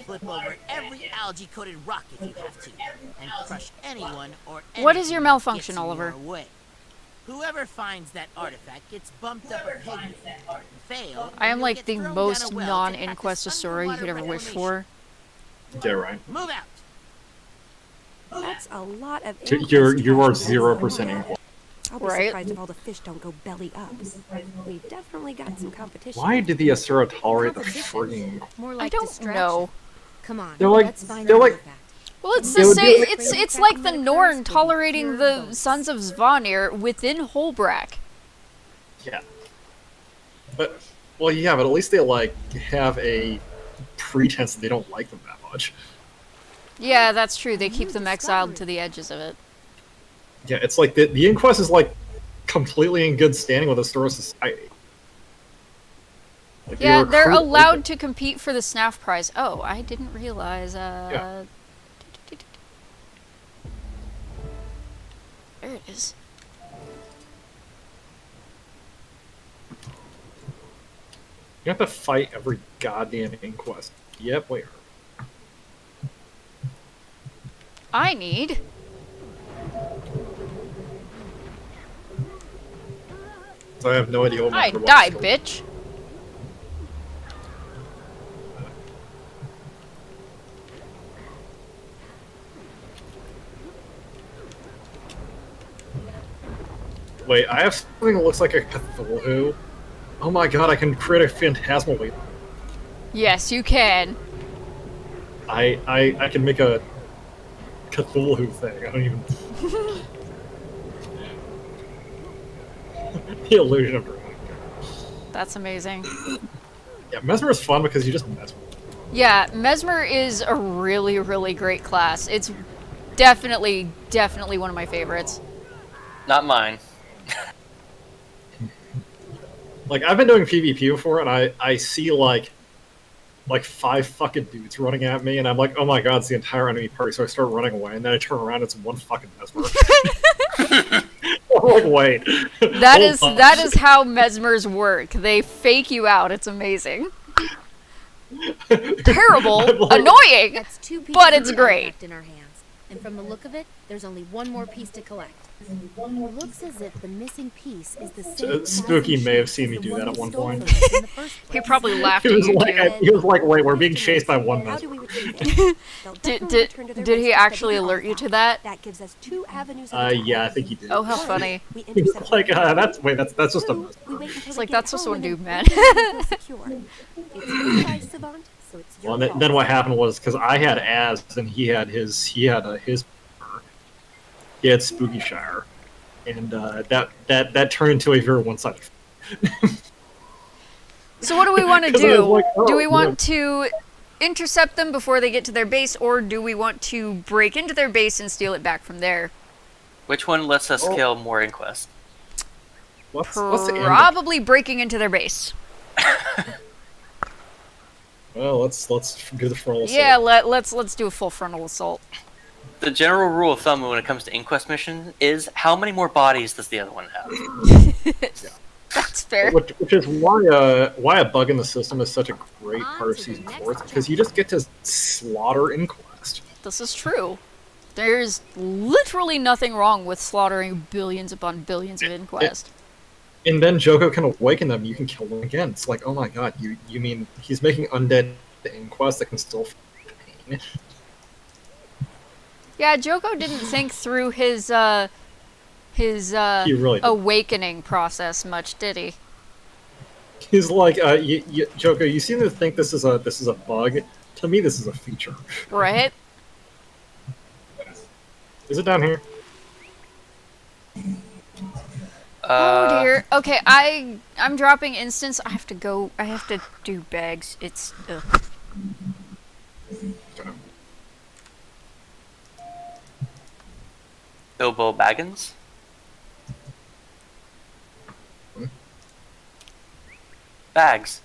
Flip over every algae-coated rock if you have to, and crush anyone or What is your anything that malfunction, gets in Oliver? your way. Whoever finds that artifact gets bumped up a peg. Fail. I am and you'll like get the thrown down most a well to non-Inquest practice Asura you could underwater ever wish reclamation. for. Yeah, right. Move out. That's a lot of. You are inquest 0% trash. inquest. I'll be Right. surprised if all the fish don't go belly up. We definitely got some competition. Why did the Asura tolerate the Competition. frigging? More I like don't distraction. know. Come on, They're like- let's find they're the like- artifact. Well, it's They the would same. do it- It's like the Norn tolerating the Sons of Svanir within Holbrak. Yeah. But well, yeah, but at least they like have a pretense that they don't like them that much. Yeah, that's true. They keep them exiled to the edges of it. Yeah, it's like the Inquest is like completely in good standing with Asura society. Like, they Yeah, they're recruit- allowed to compete for the SNAF prize. Oh, I didn't realize. Yeah. There it is. You have to fight every goddamn Inquest. Yep, we are. I need. So I have no idea what my I other die, one's bitch. Wait, I have something that looks like a Cthulhu. Oh my god, I can create a phantasmal wave. Yes, you can. I can make a Cthulhu thing. I don't even. The illusion of drowning. That's amazing. Yeah, Mesmer is fun because you just mess with it. Yeah, Mesmer is a really, really great class. It's definitely one of my favorites. Not mine. Like, I've been doing PvP before, and I see like 5 fucking dudes running at me, and I'm like, oh my god, it's the entire enemy party, so I start running away, and then I turn around, it's one fucking Mesmer. I'm like, wait. That is how Mesmers work. They fake you out. It's amazing. Terrible, like- annoying, That's 2 pieces but of it's the great. artifact in our hands. And from the look of it, there's only one more piece to collect. Looks as if the missing piece is the same. Spooky may have seen as me the do one that we at one stole point. from us in the first He place. probably laughed He at was you like, too. he was like, wait, we're being chased by one How do Mesmer. we retrieve it? They'll definitely return to their Did base he to actually study the alert you to artifact. that? That gives us 2 avenues of attack. Yeah, I think he did. Oh, how funny. We He was intercept like, the that's just a. Two, we wait until It's they like, get that's just home one and dude, then man. we feel secure. It's your choice, Savant, so it's your Well, call. then what happened was because I had Az and he had his he had Spooky Shire, and that turned into a very one-sided. So what do we want to 'Cause I was do? like, oh, Do we want yeah. to intercept them before they get to their base, or do we want to break into their base and steal it back from there? Which one lets us kill more Inquest? What's the end? Probably breaking into their base. Well, let's do the frontal assault. Yeah, let's do a full frontal assault. The general rule of thumb when it comes to Inquest missions is how many more bodies does the other one have? That's fair. Which is why a bug in the system is such a great On part of to the season next 4, because you just get to slaughter Inquest. This is true. There's literally nothing wrong with slaughtering billions upon billions of Inquest. And then Joko can awaken them, you can kill them again. It's like, oh my god, you mean he's making undead Inquest that can still feel pain? Yeah, Joko didn't think through his He really did. awakening process much, did he? He's like, Joko, you seem to think this is a bug. To me, this is a feature. Right? Is it down here? Oh dear. Okay, I'm dropping instance. I have to go. I have to do bags. It's ugh. Bilbo Baggins? Bags.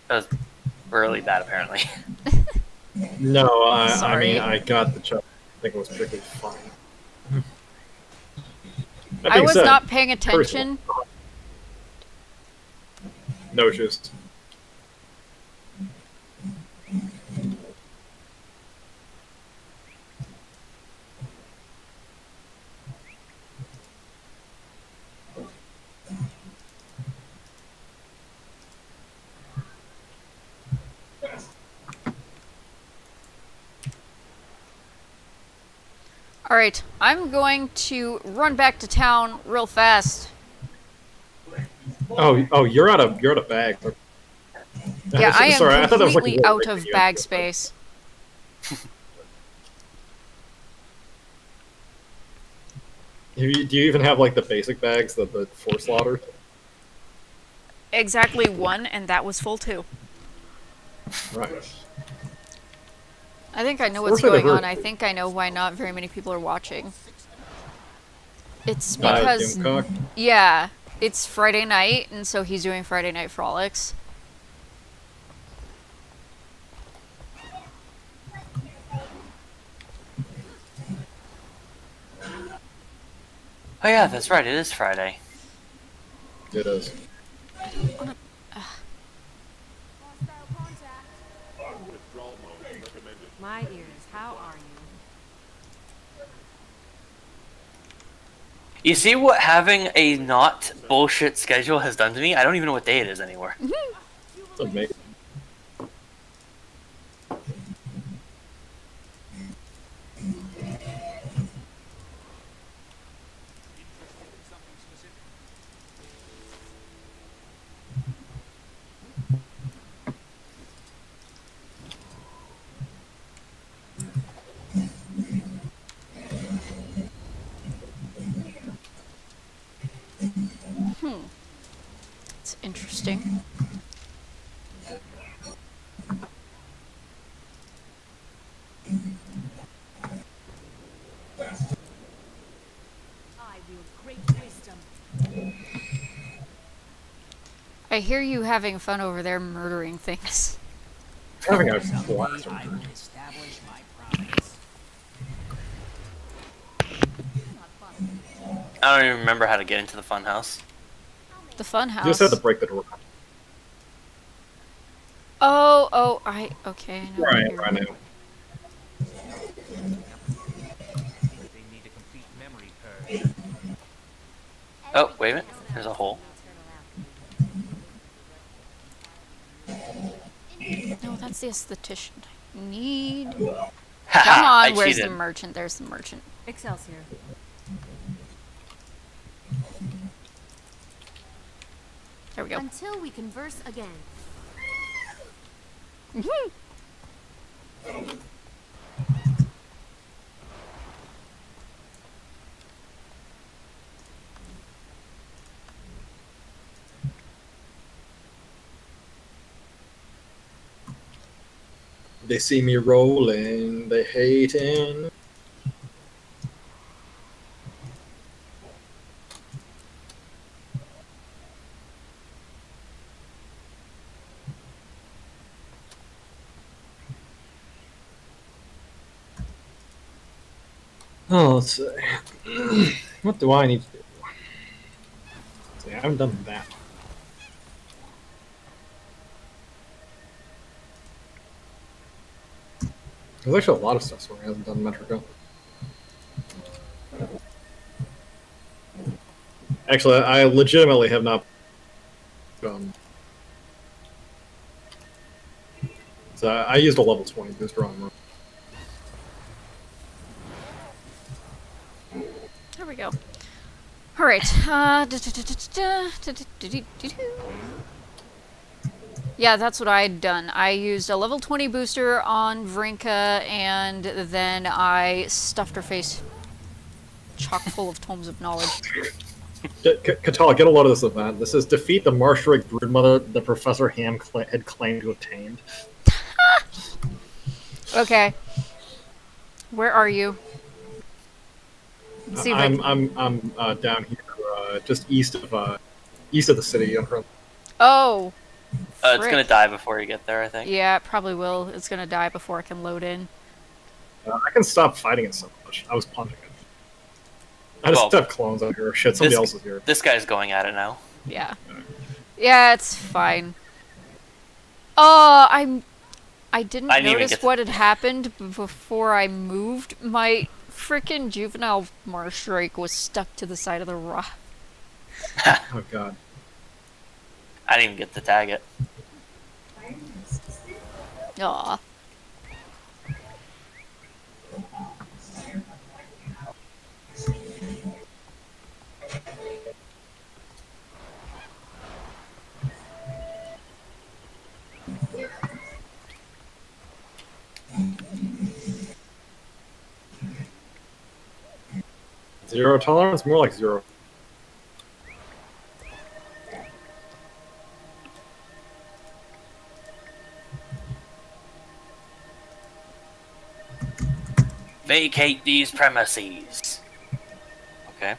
That was really bad, apparently. No, I Sorry. mean, I got the joke. I think it was particularly funny. That I being was said, not paying attention. No issues. Alright, I'm going to run back to town real fast. Oh, you're out of bag. Yeah, I am Sorry, I thought that was like completely a out little of bit bag space. Do you even have like the basic bags, the 4 slaughter? Exactly one, and that was full too. Right. I think I know what's going on. I think I know why not very many people are watching. It's because, Doomcock? yeah, it's Friday night, and so he's doing Friday Night Frolics. Oh yeah, that's right, it is Friday. It is. My ears, how are you? You see what having a not bullshit schedule has done to me? I don't even know what day it is anymore. It's amazing. It's interesting. I wield great wisdom. I hear you having fun over there murdering things. Having a blast. I will establish my prominence. I don't even remember how to get into the funhouse. The fun You house. just had to break the door. Oh, okay, I know. Right, Here. right now. They need a complete memory purge. Oh, wait a minute. There's a hole. No, that's the esthetician. I need. Haha, Come I on, where's the cheated. merchant? There's the merchant. Excelsior. There we go. Until we converse again. They see me rolling, they hating. Oh, let's see. What do I need to do? Let's see, I haven't done that. There's actually a lot of stuff where I haven't done Metrico. Actually, I legitimately have not. So I used a level 20 booster on Room. There we go. Alright. Yeah, that's what I had done. I used a level 20 booster on Vrinka, and then I stuffed her face chock full of tomes of knowledge. Katala, get a load of this event. This is defeat the Marshrick broodmother that Professor Ham had claimed to have tamed. Okay. Where are you? See if I'm down here, just east of the city. Oh. It's gonna die before you get there, I think. Yeah, it probably will. It's gonna die before I can load in. I can stop fighting it so much. I was punching it. I just have clones out here. Shit, somebody else is here. This guy's going at it now. Yeah. Yeah, it's fine. Oh, I didn't notice what had happened before I moved. My frickin' juvenile Marshdrake was stuck to the side of the rock. Oh god. I didn't even get to tag it. Aw. Zero tolerance? More like zero. Vacate these premises. Okay.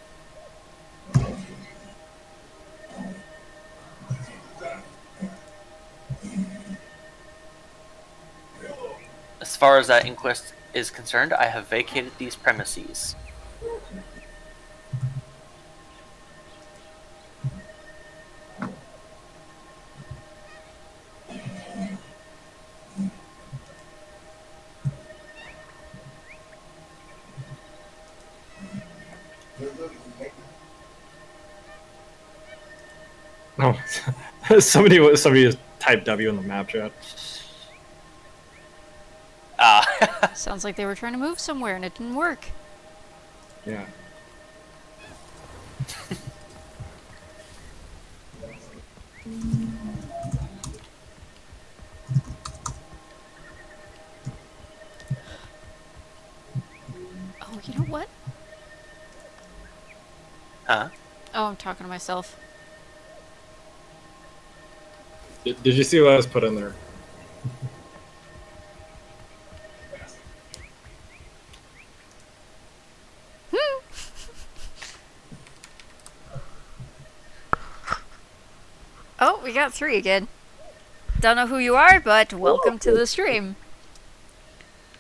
As far as that inquest is concerned, I have vacated these premises. No, somebody just typed W in the map chat. Sounds like they were trying to move somewhere and it didn't work. Yeah. Oh, you know what? Huh? Oh, I'm talking to myself. Did you see what I was put in there? Oh, we got 3 again. Don't know who you are, but welcome to the stream.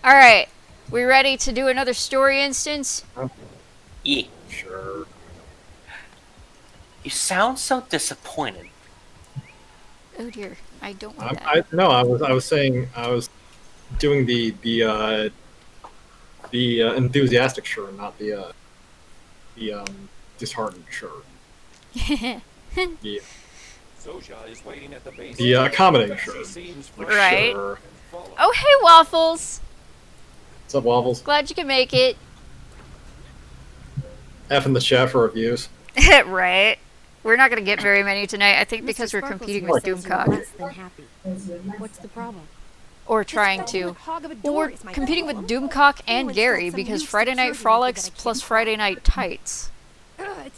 Alright, we ready to do another story instance? Yeah. Sure. You sound so disappointed. Oh dear, I don't want that. I was saying I was doing the enthusiastic sure, not the disheartened sure. Yeah. Soja is waiting at the base. The accommodating sure. Right. Sure. Oh, hey, Waffles. What's up, Waffles? Glad you can make it. F in the chat for reviews. Right. We're not going to get very many tonight, I think, because we're competing with Doomcock. What's the problem? Or trying to. Or competing with Doomcock and Gary, because Friday Night Frolics plus Friday Night Tights.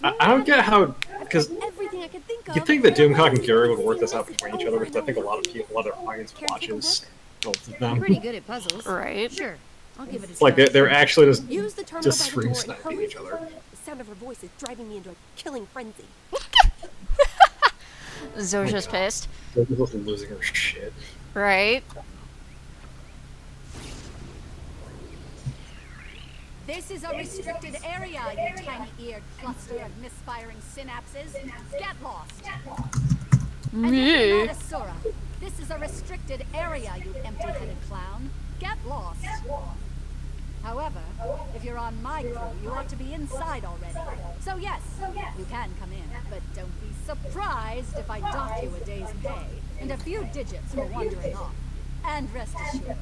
I don't get how, because you think that Doomcock and Gary would work this out between each other, because I think a lot of people, other audience watches both of them. Pretty good at puzzles. Right. Sure. I'll give it a It's like try. they're actually Use the terminal just by the stream door and sniping hurry. each other. The sound of her voice is driving me into a killing frenzy. Zoja's pissed. They're just losing her shit. Right. This is a restricted area, you tiny-eared cluster of misfiring synapses. Get lost. And if you're not a Sora, this is a restricted area, you empty-headed clown. Get lost. However, if you're on my crew, you ought to be inside already. So yes, you can come in, but don't be surprised if I dock you a day's pay and a few digits for wandering off. And rest assured,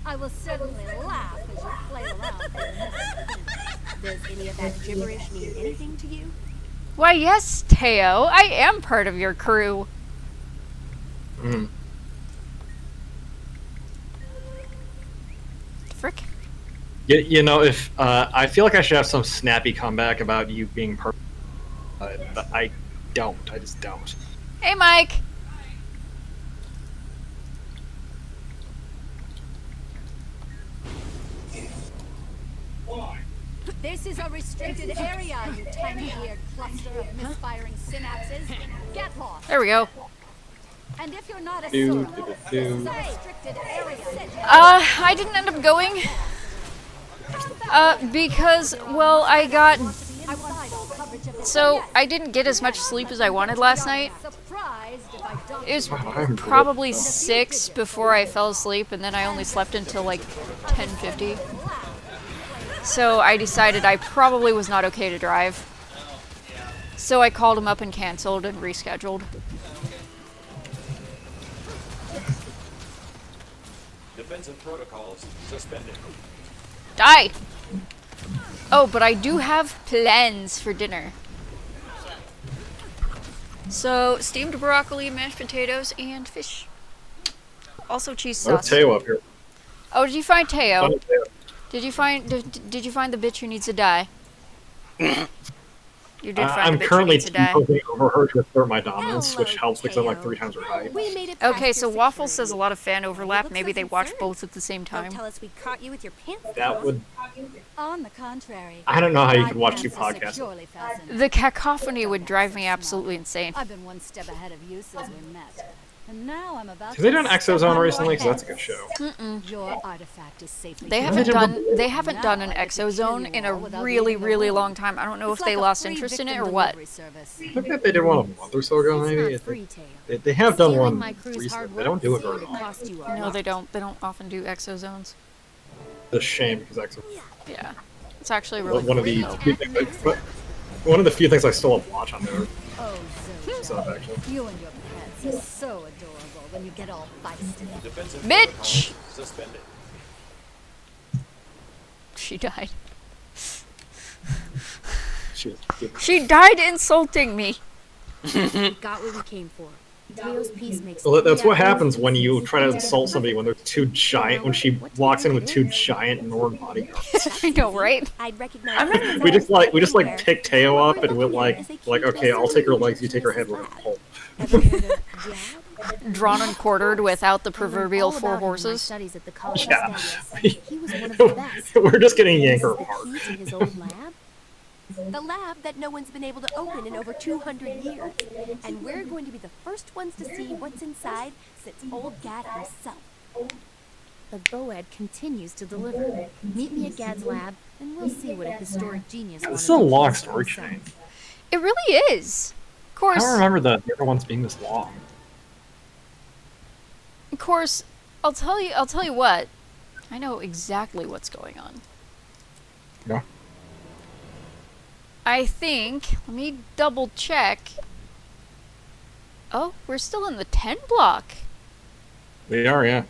I will certainly laugh as you flail around for the next Does any of that gibberish mean anything to you? Why, yes, Teo. I am part of your crew. Mm. Frick. You know, if I feel like I should have some snappy comeback about you being part, but I don't. I just don't. Hey, Mike. This is a restricted area, you tiny-eared cluster of misfiring synapses. Get lost. There we go. And if you're not a Do, Sora, do, do, this is do. a restricted area. I didn't end up going. Because, well, I got... So, I didn't get as much sleep as I wanted last night. It was probably 6 before I fell asleep, and then I only slept until like 10:50. So I decided I probably was not okay to drive. So I called him up and canceled and rescheduled. Defensive protocols suspended. Die! Oh, but I do have plans for dinner. So, steamed broccoli, mashed potatoes, and fish. Also cheese sauce. Teo up here. Oh, did you find Teo? Find Teo. Did you find the bitch who needs to die? You did find I'm the bitch who currently needs to die. looking over her to assert my dominance, which helps because I'm like 3 times her height. We made it Okay, past so your Waffle says a security. lot of fan overlap. Looks Maybe so they watch concerned. both at the same Don't time. tell us we caught you with your pants That down. would. On the contrary. I don't know how you my could watch 2 pants are podcasts. securely fastened. The cacophony would drive me absolutely insane. I've been one step ahead of you since we met. And now I'm about Have they done to step Exozone on your recently? Because that's a head. good show. Mm-mm. Your artifact is safely They hidden. haven't done an Now I get to kill Exozone you in all a without really, leaving the really room. long time. I don't know It's if they like a lost free interest in it victim or what. delivery service. I think they did one a month or so ago, It's maybe. not free, Teo. They have done Stealing one my crew's recently. hard They don't do it work very would often. cost you a No, lot. they don't. They don't often do Exozones. It's a shame because Exo. Yeah. It's actually really One of cool, the though. few things but one of the few things I still have watch on there. Oh, Zoe, Stuff actually. you and your pets are so adorable when you get all feisty. Defensive Bitch! protocols suspended. She died. Shit. She died insulting me. Got what we came for. Teo's piece makes Well, that's what 3 happens hours when you easy try to to insult somebody when they're 2 giant. When she walks in with 2 giant Norn bodyguards. I know, right? I'd recognize we just like pick Teo up and we're like okay, I'll take her legs, you take her head, we're gonna pull. Ever heard of Jad? Drawn and quartered without the I learned proverbial all 4 about him in my horses. studies at the college Yeah. studies. He was one of the best. We're just getting This yanker is the apart. key to his old lab. The lab that no one's been able to open in over 200 years. And we're going to be the first ones to see what's inside since old Gad himself. The Boad continues to deliver. Meet me at Gad's lab, and we'll see what a historic genius This is wanted a to long do story himself. chain. It really is. Of I course, don't remember the other ones being this long. I'll tell you what. I know exactly what's going on. Yeah. I think, let me double check. Oh, we're still in the 10 block. We are, yeah.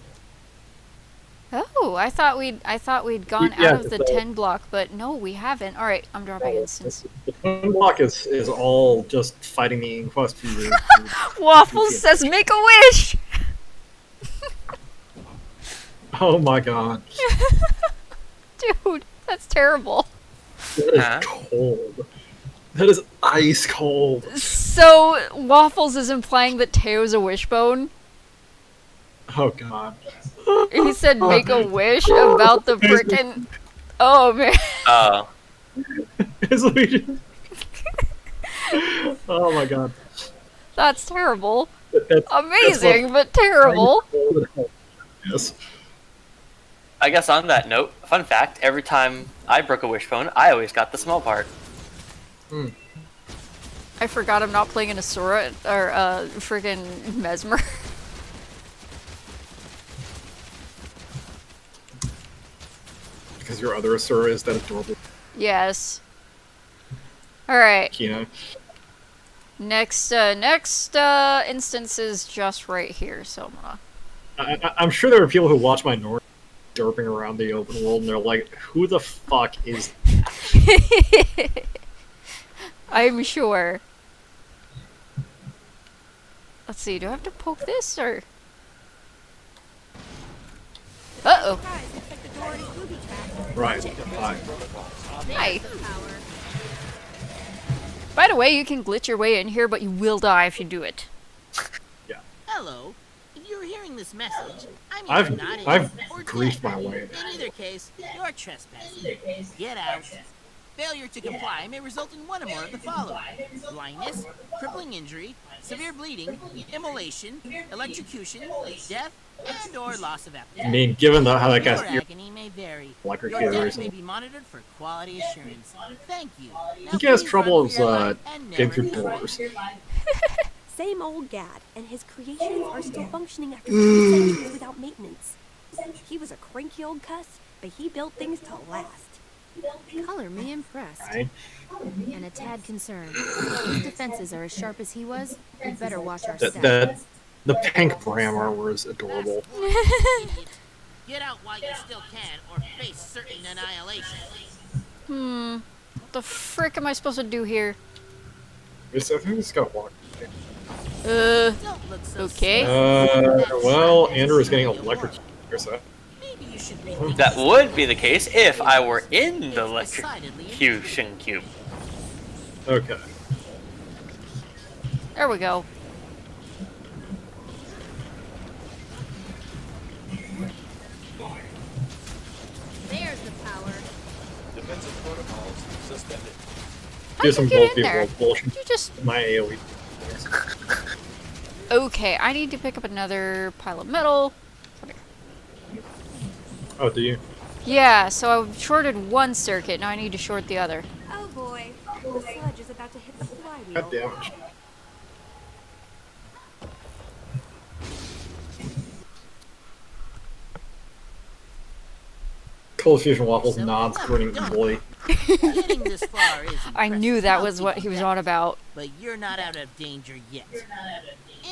Oh, I thought we'd gone Yeah, out of the so- 10 block, but no, we haven't. All right, I'm dropping instance. The 10 block is all just fighting the Inquest for Waffles says make a wish. Oh my god. Dude, that's terrible. That is Huh? cold. That is ice cold. So Waffles is implying that Teo's a wishbone. Oh god. He said make a wish about the frickin'. Oh man. Oh. It's like- oh my god. That's terrible. That's Amazing, but terrible. Yes. I guess on that note, fun fact: every time I broke a wishbone, I always got the small part. I forgot I'm not playing an Asura or friggin' Mesmer. Because your other Asura is that adorable Yes. Alright. Kino. Next instance is just right here, so I'm gonna... I'm sure there are people who watch my North derping around the open world and they're like, who the fuck is I'm sure. Let's see, do I have to poke this, or... Uh-oh. Right. Hi. By the way, you can glitch your way in here, but you will die if you do it. Yeah. Hello. If you're hearing this message, I'm I've either not in or griefed dead. my way. In either case, you're trespassing. Get out. Failure to comply may result in one or more of the following: blindness, crippling injury, severe bleeding, immolation, electrocution, death, and/or loss of appetite. I mean, given how that guy's Your ear agony may vary. electrocuted Your death may recently. be monitored for quality assurance. Thank you. Now He has please trouble run for your life getting and through never doors. Same old Gad, and his creations are still functioning after 2 centuries without maintenance. He was a cranky old cuss, but he built things to last. Color me impressed. Right? And a tad concerned. If his defenses are as sharp as he was, we'd better watch our step. The pink Brammer was adorable. Get out while you still can, or face certain annihilation. What the frick am I supposed to do here? I think we just gotta walk. Don't look so Okay. Well, Andrew is getting electrocuted. So. Maybe you should rethink That this. would be the case if I were in the It's decidedly electrocution cube. Okay. There we go. There's the power. Defensive protocols suspended. How Do did some you get in bulky there? bullshit. You just... My AoE. Okay, I need to pick up another pile of metal. Come here. Oh, do you? Yeah, so I've shorted one circuit, now I need to short the other. Oh boy, the sludge is about to hit the flywheel. God damn it. Cold Fusion Waffles nods, grinning evilly. Getting this far is I knew impressive. that I'll was give what you he was that. on about. But you're not out of danger yet.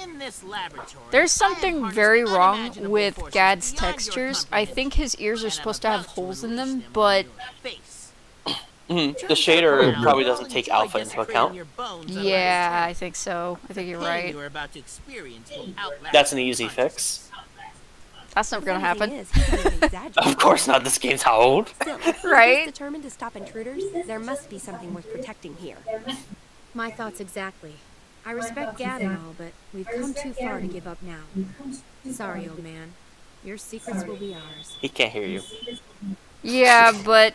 In this laboratory, There's I have something harnessed very wrong unimaginable with forces Gad's beyond your textures. I comprehension, think his ears are and I'm supposed to have about holes in unleash them, on but your face. The shader probably doesn't take alpha into account. yeah, I think so. I think you're right. You are about to experience will outlast That's an your easy consciousness. fix. That's never gonna The funny happen. thing is, he can't even exaggerate. Of course not, this game's how old? Still, if he's Right? determined to stop intruders, there must be something worth protecting here. My thoughts exactly. I respect Gad and all, but we've come too far to give up now. Sorry, old man. Your secrets will be ours. He can't hear you. Yeah, but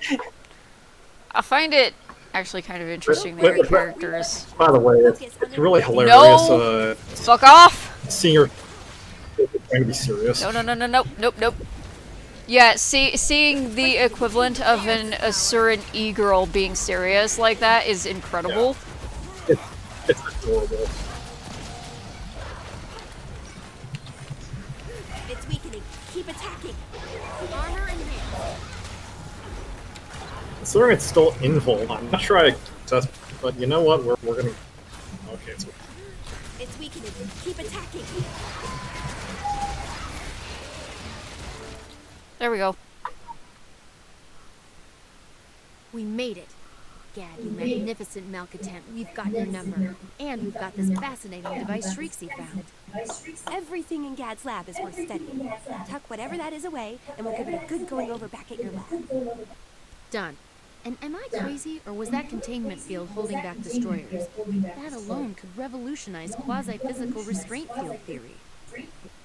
I find it actually kind of interesting that your characters... By the way, it's really hilarious No! Fuck off! seeing her trying to be serious. Nope. Yeah, seeing the equivalent of an Asuran e-girl being serious like that is incredible. It's adorable. It's weakening. Keep attacking. Armor in hand. Considering it's still invul, I'm not sure I test, but you know what? We're gonna. Okay, it's. It's weakening. Keep attacking. There we go. We made it. Gad, you magnificent malcontent. We've got your number. And we've got this fascinating device Shrieksy found. Everything in Gad's lab is worth studying. Tuck whatever that is away, and we'll give it a good going over back at your lab. Done. And am I crazy, or was that containment field holding back destroyers? That alone could revolutionize quasi-physical restraint field theory.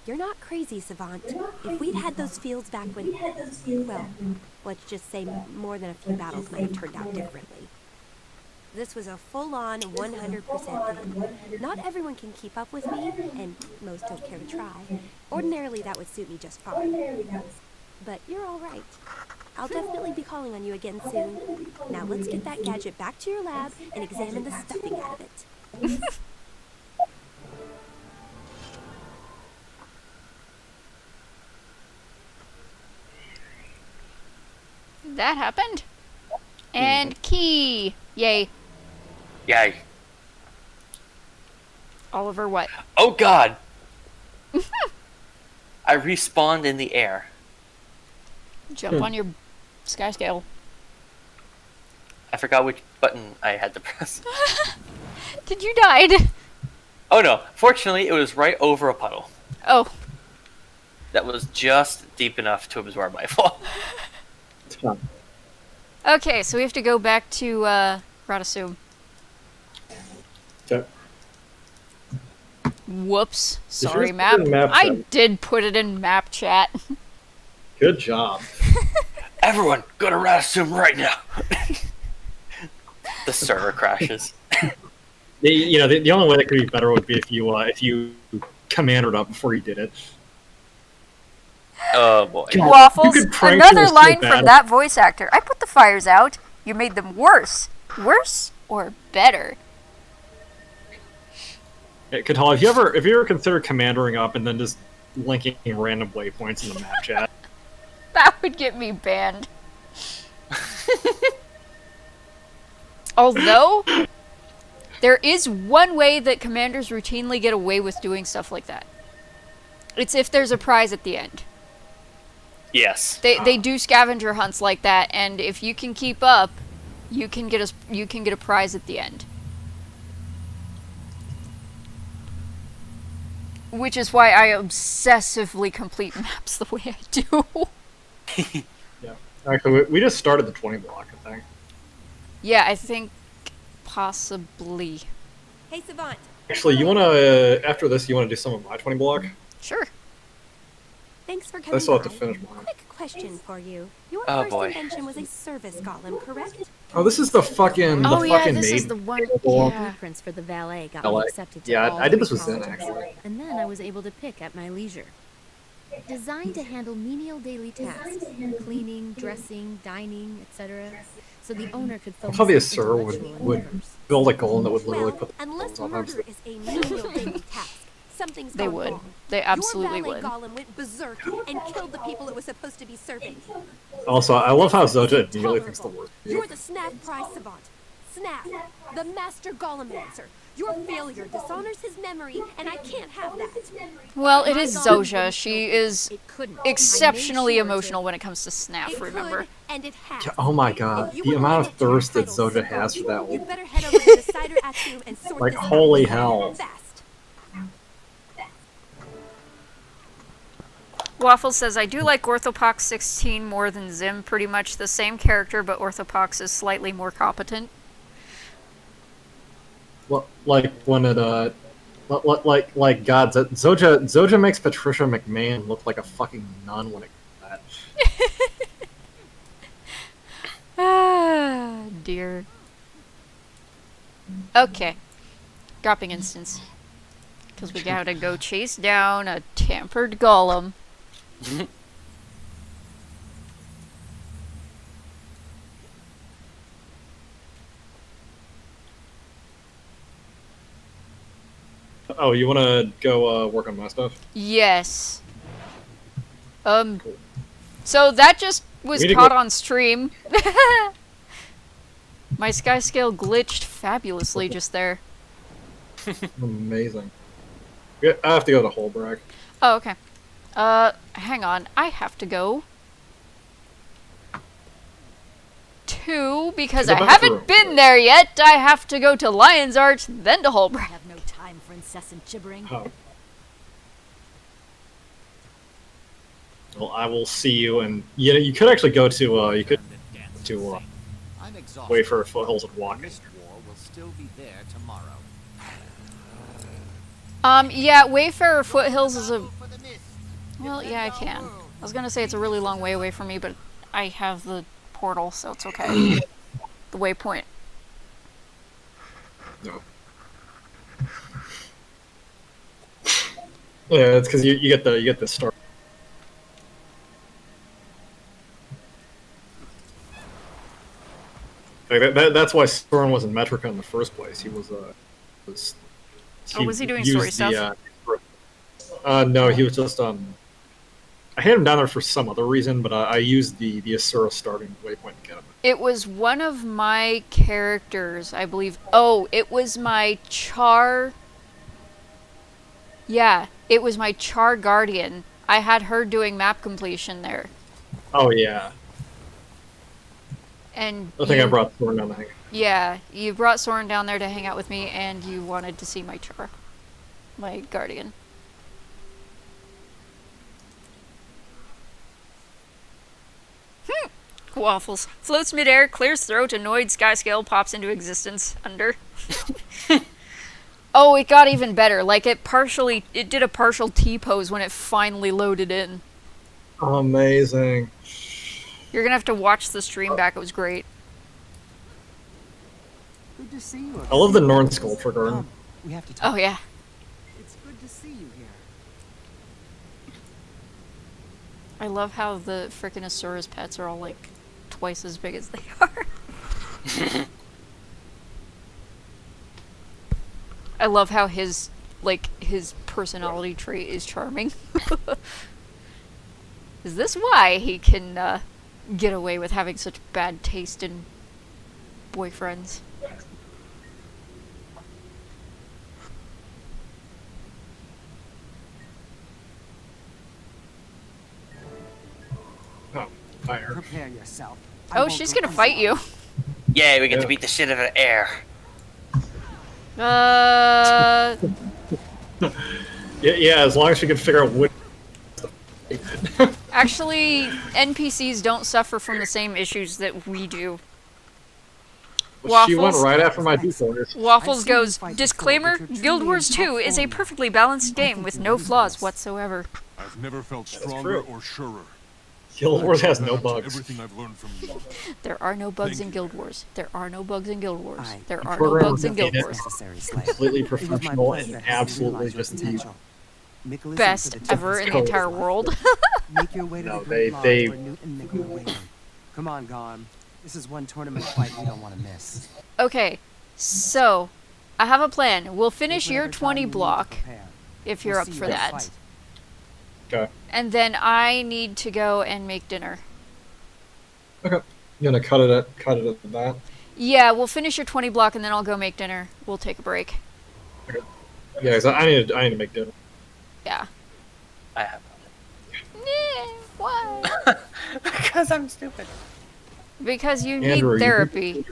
You're not crazy, Savant. If we'd had those fields back when... Well, let's just say more than a few battles might have turned out differently. This was a full-on 100% thing. Not everyone can keep up with me, and most don't care to try. Ordinarily, that would suit me just fine. but you're all right. I'll definitely be calling on you again soon. Now let's get that gadget back to your lab and examine the stuffing out of it. That happened. And key. Yay. Yay. Oliver, what? Oh god! I respawned in the air. Jump on your sky scale. I forgot which button I had to press. Did you died? Oh no, fortunately it was right over a puddle. Oh. That was just deep enough to absorb my fall. Okay, so we have to go back to Radasum. Okay. Whoops. Did Sorry, you map. put it in map I chat? did put it in map chat. Good job. Everyone, go to Radasum right now! The server crashes. The only way that could be better would be if you commandered up before you did it. Oh boy. Waffles, You could prank another her so line bad. from that voice actor. I put the fires out. You made them worse. Worse or better? Yeah, Katal, have you ever considered commandering up and then just linking random waypoints in the map chat? That would get me banned. Although, there is one way that commanders routinely get away with doing stuff like that. It's if there's a prize at the end. Yes. They do scavenger hunts like that, and if you can keep up, you can get a prize at the end. Which is why I obsessively complete maps the way I do. Yeah. Actually, we just started the 20 block, I think. Yeah, I think possibly. Hey, Savant. Actually, you wanna after this, you wanna do some of my 20 block? Sure. Thanks for I coming still have to by. finish mine. Quick question for you. Your Oh, first boy. invention was a service golem, correct? Oh, this is the fucking Oh yeah, fucking this is maid. the one. Well, Yeah. Blueprints for the valet got Valet. me accepted to Yeah, all I did this three with Zen, colleges. actually. And then I was able to pick at my leisure. Designed to handle menial daily tasks, cleaning, dressing, dining, etc. So the owner could focus Probably a on sir intellectual would endeavors. build a golem that would literally Well, put the unless on murder is a menial daily task, something's They gone would. wrong. They absolutely Your would. valet golem went berserk and killed the people it was supposed to be serving. Also, I love how Zoja immediately thinks the worst. You're the Snap Prize Savant. Snap, the master golemancer. Your failure dishonors his memory, and I can't have that. Well, it My is golem Zoja. couldn't She kill is It couldn't. exceptionally I made sure emotional when it comes to Snap, It remember? could, and it has. Yeah, oh my god, If you the would amount like of to your thirst that title, Zoja has for that You'd old. better head over to the cider atrium and sort Like, this holy out. hell. Fast. Waffle says, I do like Orthopox 16 more than Zim. Pretty much the same character, but Orthopox is slightly more competent. Well, like when it like God, Zoja makes Patricia McMahon look like a fucking nun when it comes to that. Ah, dear. Okay. Dropping instance. Because we gotta go chase down a tampered golem. Oh, you want to go work on my stuff? Yes. So that just was We need to caught go- on stream. My sky scale glitched fabulously just there. Amazing. Yeah, I have to go to Holbrook. Oh, okay. Hang on. I have to go to, because To I the haven't bathroom. been there yet, I have to go to Lion's Arch, then to Holbrook. have no time for incessant gibbering. Oh. Well, I will see you, and you could actually go to you could to I'm exhausted. wait for foothills and walk. Mist War will still be there tomorrow. Yeah, Wayfarer Foothills is a... For the mist. Well, yeah, I can. I was gonna say it's a really long way away from me, but I have the portal, so it's okay. The waypoint. No. Yeah, it's because you get the start. Like that's why Soren was in Metrica in the first place. He was was he doing used story stuff? No, he was just I had him down there for some other reason, but I used the Asura starting waypoint to get him. It was one of my characters, I believe. Oh, it was my Char. Yeah, it was my Char Guardian. I had her doing map completion there. Oh yeah. And I think I brought Soren down to hang out. Yeah, you brought Soren down there to hang out with me, and you wanted to see my Char, my Guardian. Waffles. Floats midair, clears throat, annoyed skyscale, pops into existence. Under. Oh, it got even better. Like, it did a partial T-pose when it finally loaded in. Amazing. You're gonna have to watch the stream back, it was great. Good to see you. I love the Norn sculpture garden. We have to talk. Oh, yeah. It's good to see you here. I love how the frickin' Asura's pets are all, like, twice as big as they are. I love how his personality trait is charming. Is this why he can get away with having such bad taste in boyfriends? Oh, fire. Prepare yourself. Oh, she's gonna fight you. Yay, we get to beat the shit out of air. Yeah, as long as we can figure out what. Actually, NPCs don't suffer from the same issues that we do. She went right after my D4. Waffles goes, disclaimer, Guild Wars 2 is a perfectly balanced game with no flaws whatsoever. I've never felt stronger or surer. Guild Wars has no bugs. Everything I've learned from you. There are no bugs in Guild Wars. There are no bugs in Guild Wars. There are no Program bugs in Guild is Wars. completely professional and absolutely just the Best ever in the entire world. Make your way to No, the Great they- Lodge where Newton make her way in. Come on, Garm. This is one tournament fight you don't want to miss. Okay, so I have a plan. We'll finish Take your whatever 20 time you need to block prepare. if you're We'll up see for you in the that. fight. Okay. And then I need to go and make dinner. Okay. You gonna cut it at that? Yeah, we'll finish your 20 block and then I'll go make dinner. We'll take a break. Okay. Yeah, 'cause I need to make dinner. Yeah. I have. Why? Because I'm stupid. Because you Andrew, need therapy.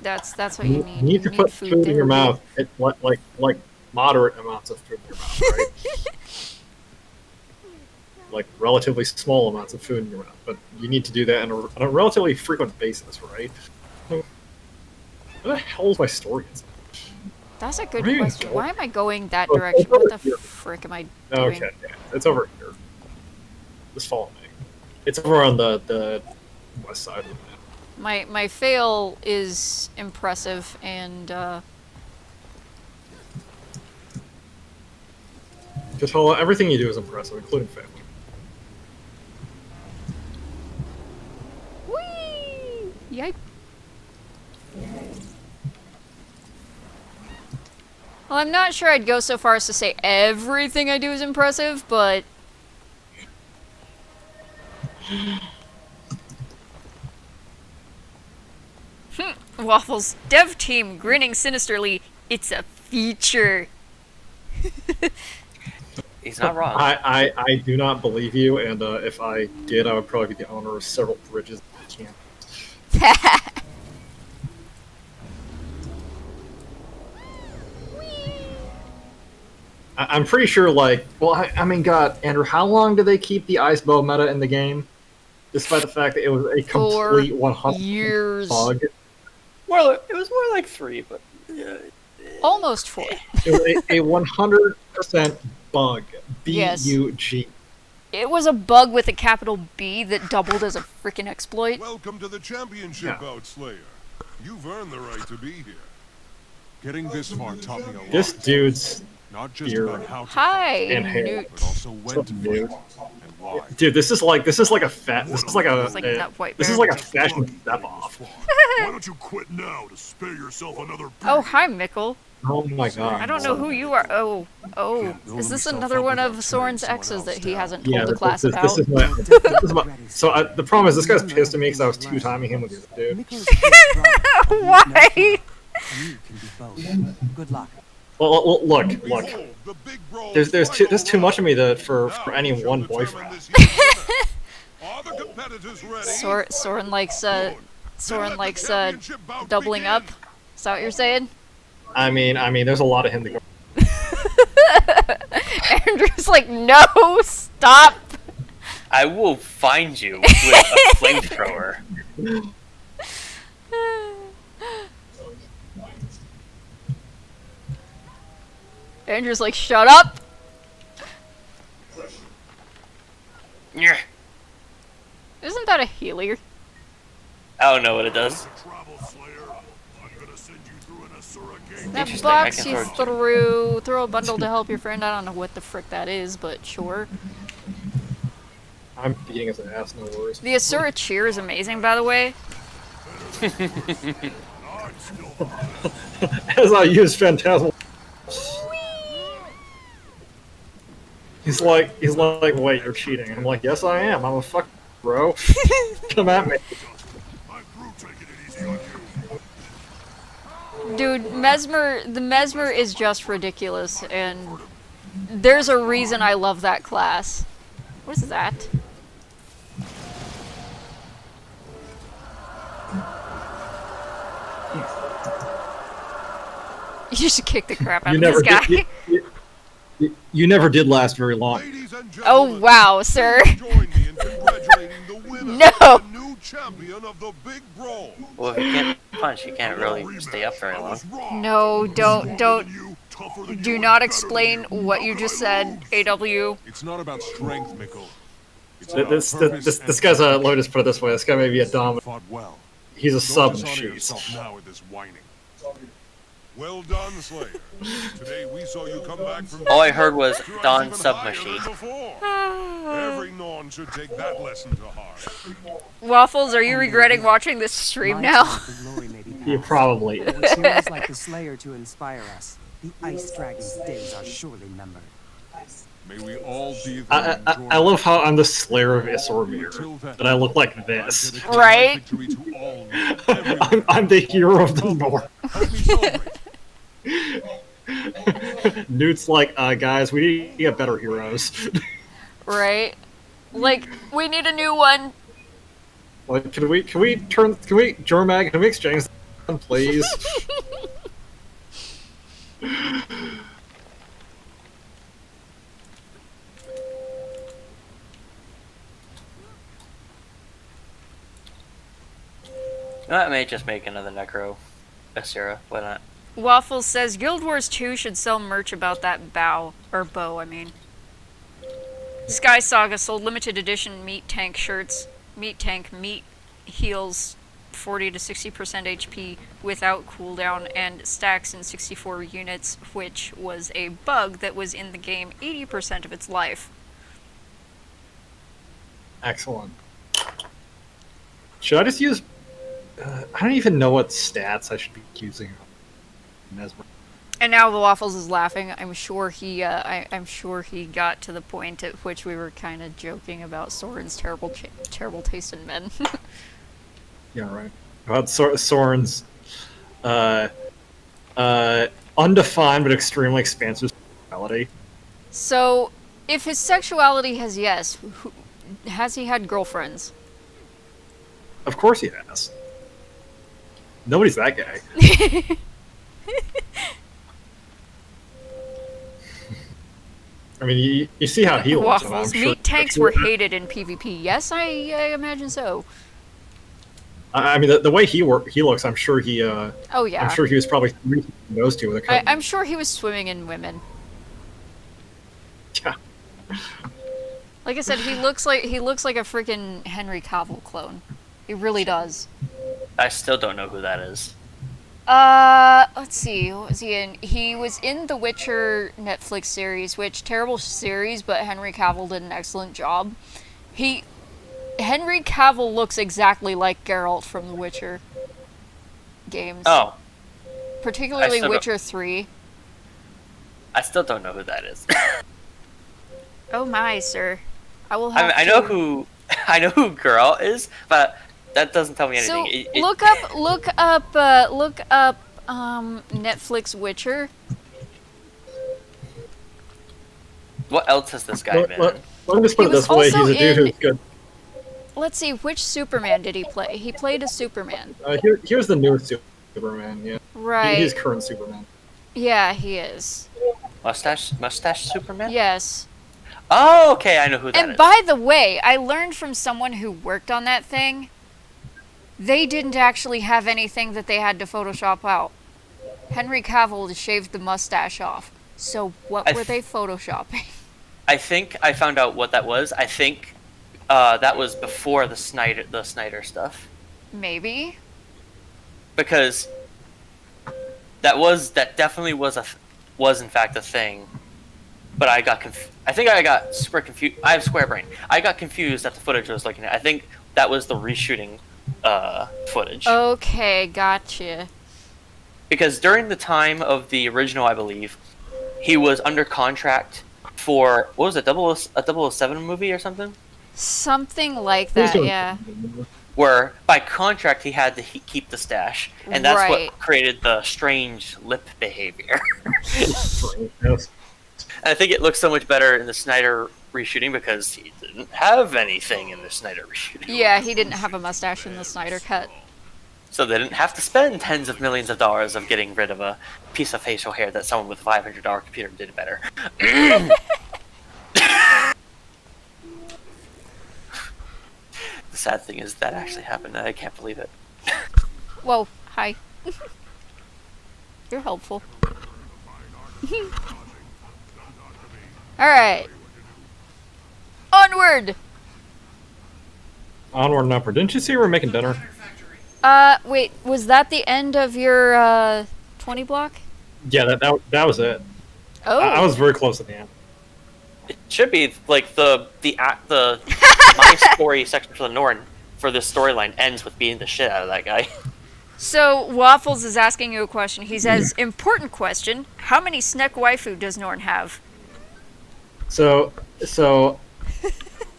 That's what you need. You need to put food in your mouth. Like moderate amounts of food in your mouth, right? Like relatively small amounts of food in your mouth, but you need to do that on a relatively frequent basis, right? What the hell is my story? That's a good Where are you question. going? Why am I going that Oh, direction? it's What over the here. frick am I doing? Okay, yeah, it's over here. Just follow me. It's over on the west side of the map. My fail is impressive and Katola, everything you do is impressive, including family. whee! Yipe. Well, I'm not sure I'd go so far as to say everything I do is impressive, but Waffles, dev team grinning sinisterly. It's a feature. He's not wrong. I do not believe you, and if I did, I would probably be the owner of several bridges that can't. I'm pretty sure, like, well, I mean, God, Andrew, how long do they keep the ice bow meta in the game? Despite the fact that it was a complete 100 years. bug. It was more like 3, but Almost 4. It was a 100% bug. Yes. B-U-G. It was a bug with a capital B that doubled as a freaking exploit. Welcome to the championship, Outslayer. You've earned the right to be here. Getting this far taught me a lot. This dude's Not just beard about how to Hi, and hair. Newt. but also when to fight and why. Dude, this is like a fashion It's like that white this bear. is like a fashion step off. Why don't you quit now to spare yourself another beating? Oh, hi, Mickle. Oh my god. I don't know who you are. Oh, is this another one of Soren's exes that he hasn't told the class about? This is so the problem is this guy's pissed at me because I was two-timing him with the other dude. Why? You can be both. Good luck. Well, look. There's too much of me for any one boyfriend. Soren likes doubling up. Is that what you're saying? I mean, there's a lot of him to go. Andrew's like, no, stop. I will find you with a flamethrower. Andrew's like, shut up. Yeah. Isn't that a healer? I don't know what it does. That box you throw a bundle to help your friend. I don't know what the frick that is, but sure. I'm beating his ass, no worries. The Asura cheer is amazing, by the way. As I use Phantasmal. He's like, wait, you're cheating. I'm like, yes, I am. I'm a fuck, bro. Come at me. Dude, the Mesmer is just ridiculous, and there's a reason I love that class. What is that? You just kick the crap out of this guy. You never did last very long. Oh wow, sir. No. Well, if you can't punch, you can't really stay up very long. No, do not explain what you just said, AW. It's not about strength, Mikkel. This guy's a, let me just put it this way, this guy may be a dominant. Well. He's a sub in sheets. Now with this whining. Well done, Slayer. Today we saw you come back from All I heard was Don Submachine. Every non should take that lesson to heart. Waffles, are you regretting watching this stream now? Yeah, probably. It was heroes like the Slayer to inspire us. The Ice Dragon's days are surely numbered. May we all be I love how I'm the Slayer of Isormir, but I look like this. Right? I'm the hero of the North. Newt's like, guys, we need to get better heroes. Right? Like, we need a new one. Like, can we Jormag, can we exchange them, please? I may just make another Necro Asura. Why not? Waffles says Guild Wars 2 should sell merch about that bow I mean. Sky Saga sold limited edition meat tank shirts. Meat heals 40 to 60% HP without cooldown and stacks in 64 units, which was a bug that was in the game 80% of its life. Excellent. Should I just use... I don't even know what stats I should be using. And now the Waffles is laughing. I'm sure he got to the point at which we were kind of joking about Soren's terrible taste in men. Yeah, right. About Soren's undefined but extremely expansive sexuality. So, if his sexuality has has he had girlfriends? Of course he has. Nobody's that guy. I mean, you see how he looks. Waffles. Meat tanks were hated in PvP. Yes, I imagine so. I mean, the way he looks, I'm sure he. Oh yeah. I'm sure he was probably those two with a cut. I'm sure he was swimming in women. Yeah. Like I said, he looks like a freaking Henry Cavill clone. He really does. I still don't know who that is. Let's see. What was he in? He was in the Witcher Netflix series, which terrible series, but Henry Cavill did an excellent job. Henry Cavill looks exactly like Geralt from The Witcher. games. Oh. Particularly Witcher 3. I still don't know who that is. Oh my, sir. I will have I know who Girl is, but that doesn't tell me So, anything. look up, Netflix Witcher. What else has this guy been in? Let me just put it this way, he's a dude who's good. Let's see, which Superman did he play? He played a Superman. Here's the newest Superman, yeah. Right. He's current Superman. Yeah, he is. Mustache Superman? Yes. Oh, okay, I know who that is. And by the way, I learned from someone who worked on that thing, they didn't actually have anything that they had to Photoshop out. Henry Cavill shaved the mustache off. So what were they Photoshopping? I think I found out what that was. I think that was before the Snyder stuff. Maybe. Because that definitely was in fact a thing. But I think I got super confused. I have square brain. I got confused at the footage I was looking at. I think that was the reshooting footage. Okay, gotcha. Because during the time of the original, I believe, he was under contract for, what was it, a 007 movie or something? Something like that, yeah. Where, by contract, he had to keep the stash. And that's what created the strange lip behavior. I think it looks so much better in the Snyder reshooting because he didn't have anything in the Snyder reshooting. Yeah, he didn't have a mustache in the Snyder cut. So they didn't have to spend tens of millions of dollars of getting rid of a piece of facial hair that someone with a $500 computer did better. The sad thing is that actually happened. I can't believe it. Whoa, hi. You're helpful. Alright. Onward! Onward and upward. Didn't you see we were making dinner? Wait, was that the end of your, 20 block? Yeah, that was it. Oh. I was very close at the end. It should be, like, the my story section for the Norn, for this storyline, ends with beating the shit out of that guy. So, Waffles is asking you a question. He says, important question, how many Sneck waifu does Norn have? So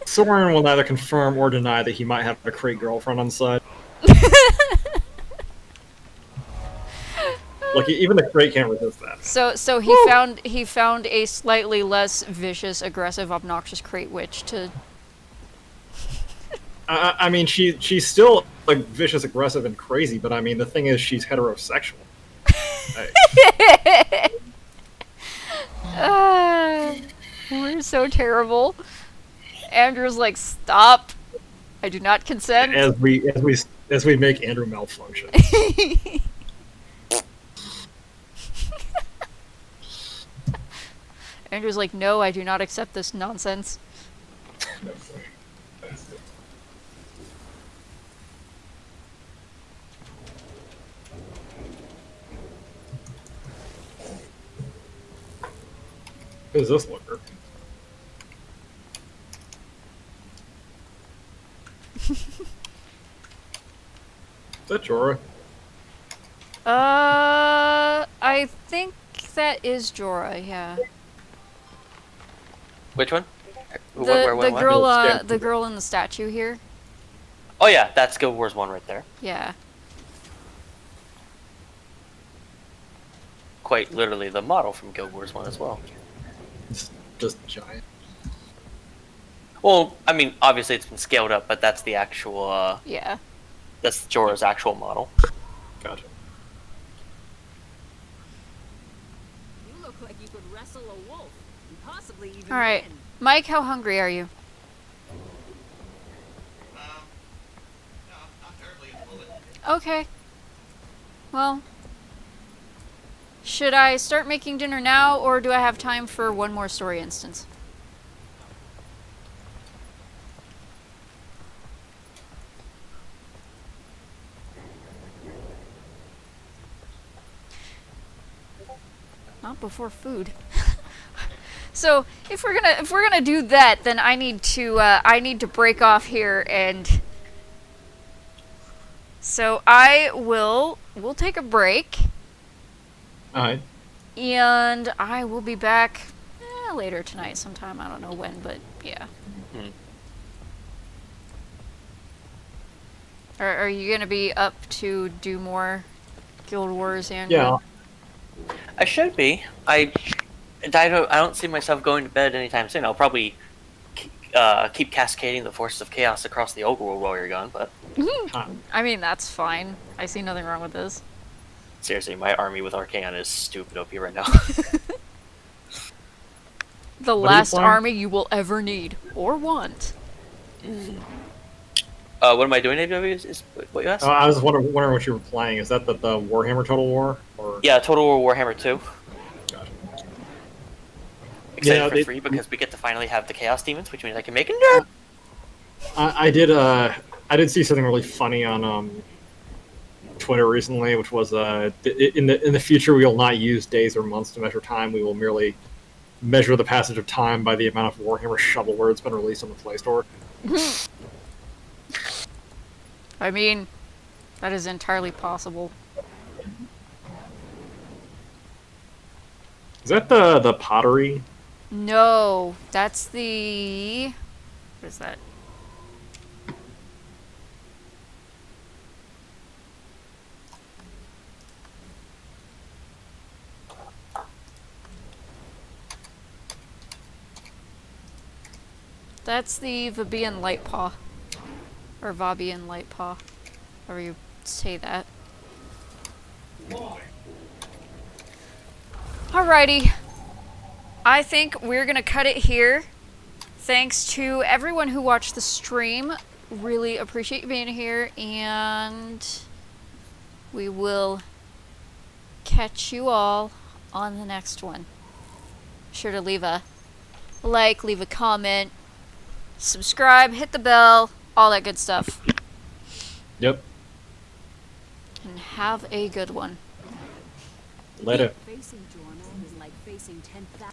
Soren will neither confirm or deny that he might have a Crate girlfriend on the side. Like, even the Crate can't resist that. So he found a slightly less vicious, aggressive, obnoxious Crate witch to... I mean, she's still like vicious, aggressive, and crazy, but I mean, the thing is, she's heterosexual. We're so terrible. Andrew's like, stop. I do not consent. As we make Andrew malfunction. Andrew's like, no, I do not accept this nonsense. Who's this looker? Is that Jorah? I think that is Jorah, yeah. Which one? The girl in the statue here. Oh yeah, that's Guild Wars 1 right there. Yeah. Quite literally the model from Guild Wars 1 as well. It's just giant. Well, I mean, obviously it's been scaled up, but that's the actual, yeah. That's Jorah's actual model. Gotcha. You look like you could wrestle a wolf, and possibly even Alright. win. Mike, how hungry are you? Not terribly at the moment. Okay. Well, should I start making dinner now, or do I have time for one more story instance? Not before food. So if we're gonna do that, then I need to break off here, and so I will we'll take a break. Alright. And I will be back later tonight sometime. I don't know when, but yeah. Are you going to be up to do more Guild Wars, Andrew? Yeah. I should be. I don't see myself going to bed anytime soon. I'll probably keep cascading the forces of chaos across the overworld while you're gone, but... I mean, that's fine. I see nothing wrong with this. Seriously, my army with Archaon is stupid OP right now. The last army you will ever need, or want. What am I doing, AW? Is what you asked? I was wondering what you were playing. Is that the Warhammer Total War? Or... Yeah, Total War Warhammer 2. Gotcha. Excited for free because we get to finally have the Chaos Demons, which means I can make a nerd. I did see something really funny on Twitter recently, which was in the future we will not use days or months to measure time. We will merely measure the passage of time by the amount of Warhammer shovelware that's been released on the Play Store. I mean, that is entirely possible. Is that the pottery? No, that's the... What is that? That's the Vabian Lightpaw. Or Vabian Lightpaw. However you say that. Alrighty. I think we're gonna cut it here. Thanks to everyone who watched the stream. Really appreciate you being here, and we will catch you all on the next one. Be sure to leave a like, leave a comment, subscribe, hit the bell, all that good stuff. Yep. And have a good one. Later. Facing Jorno is like facing 10,000.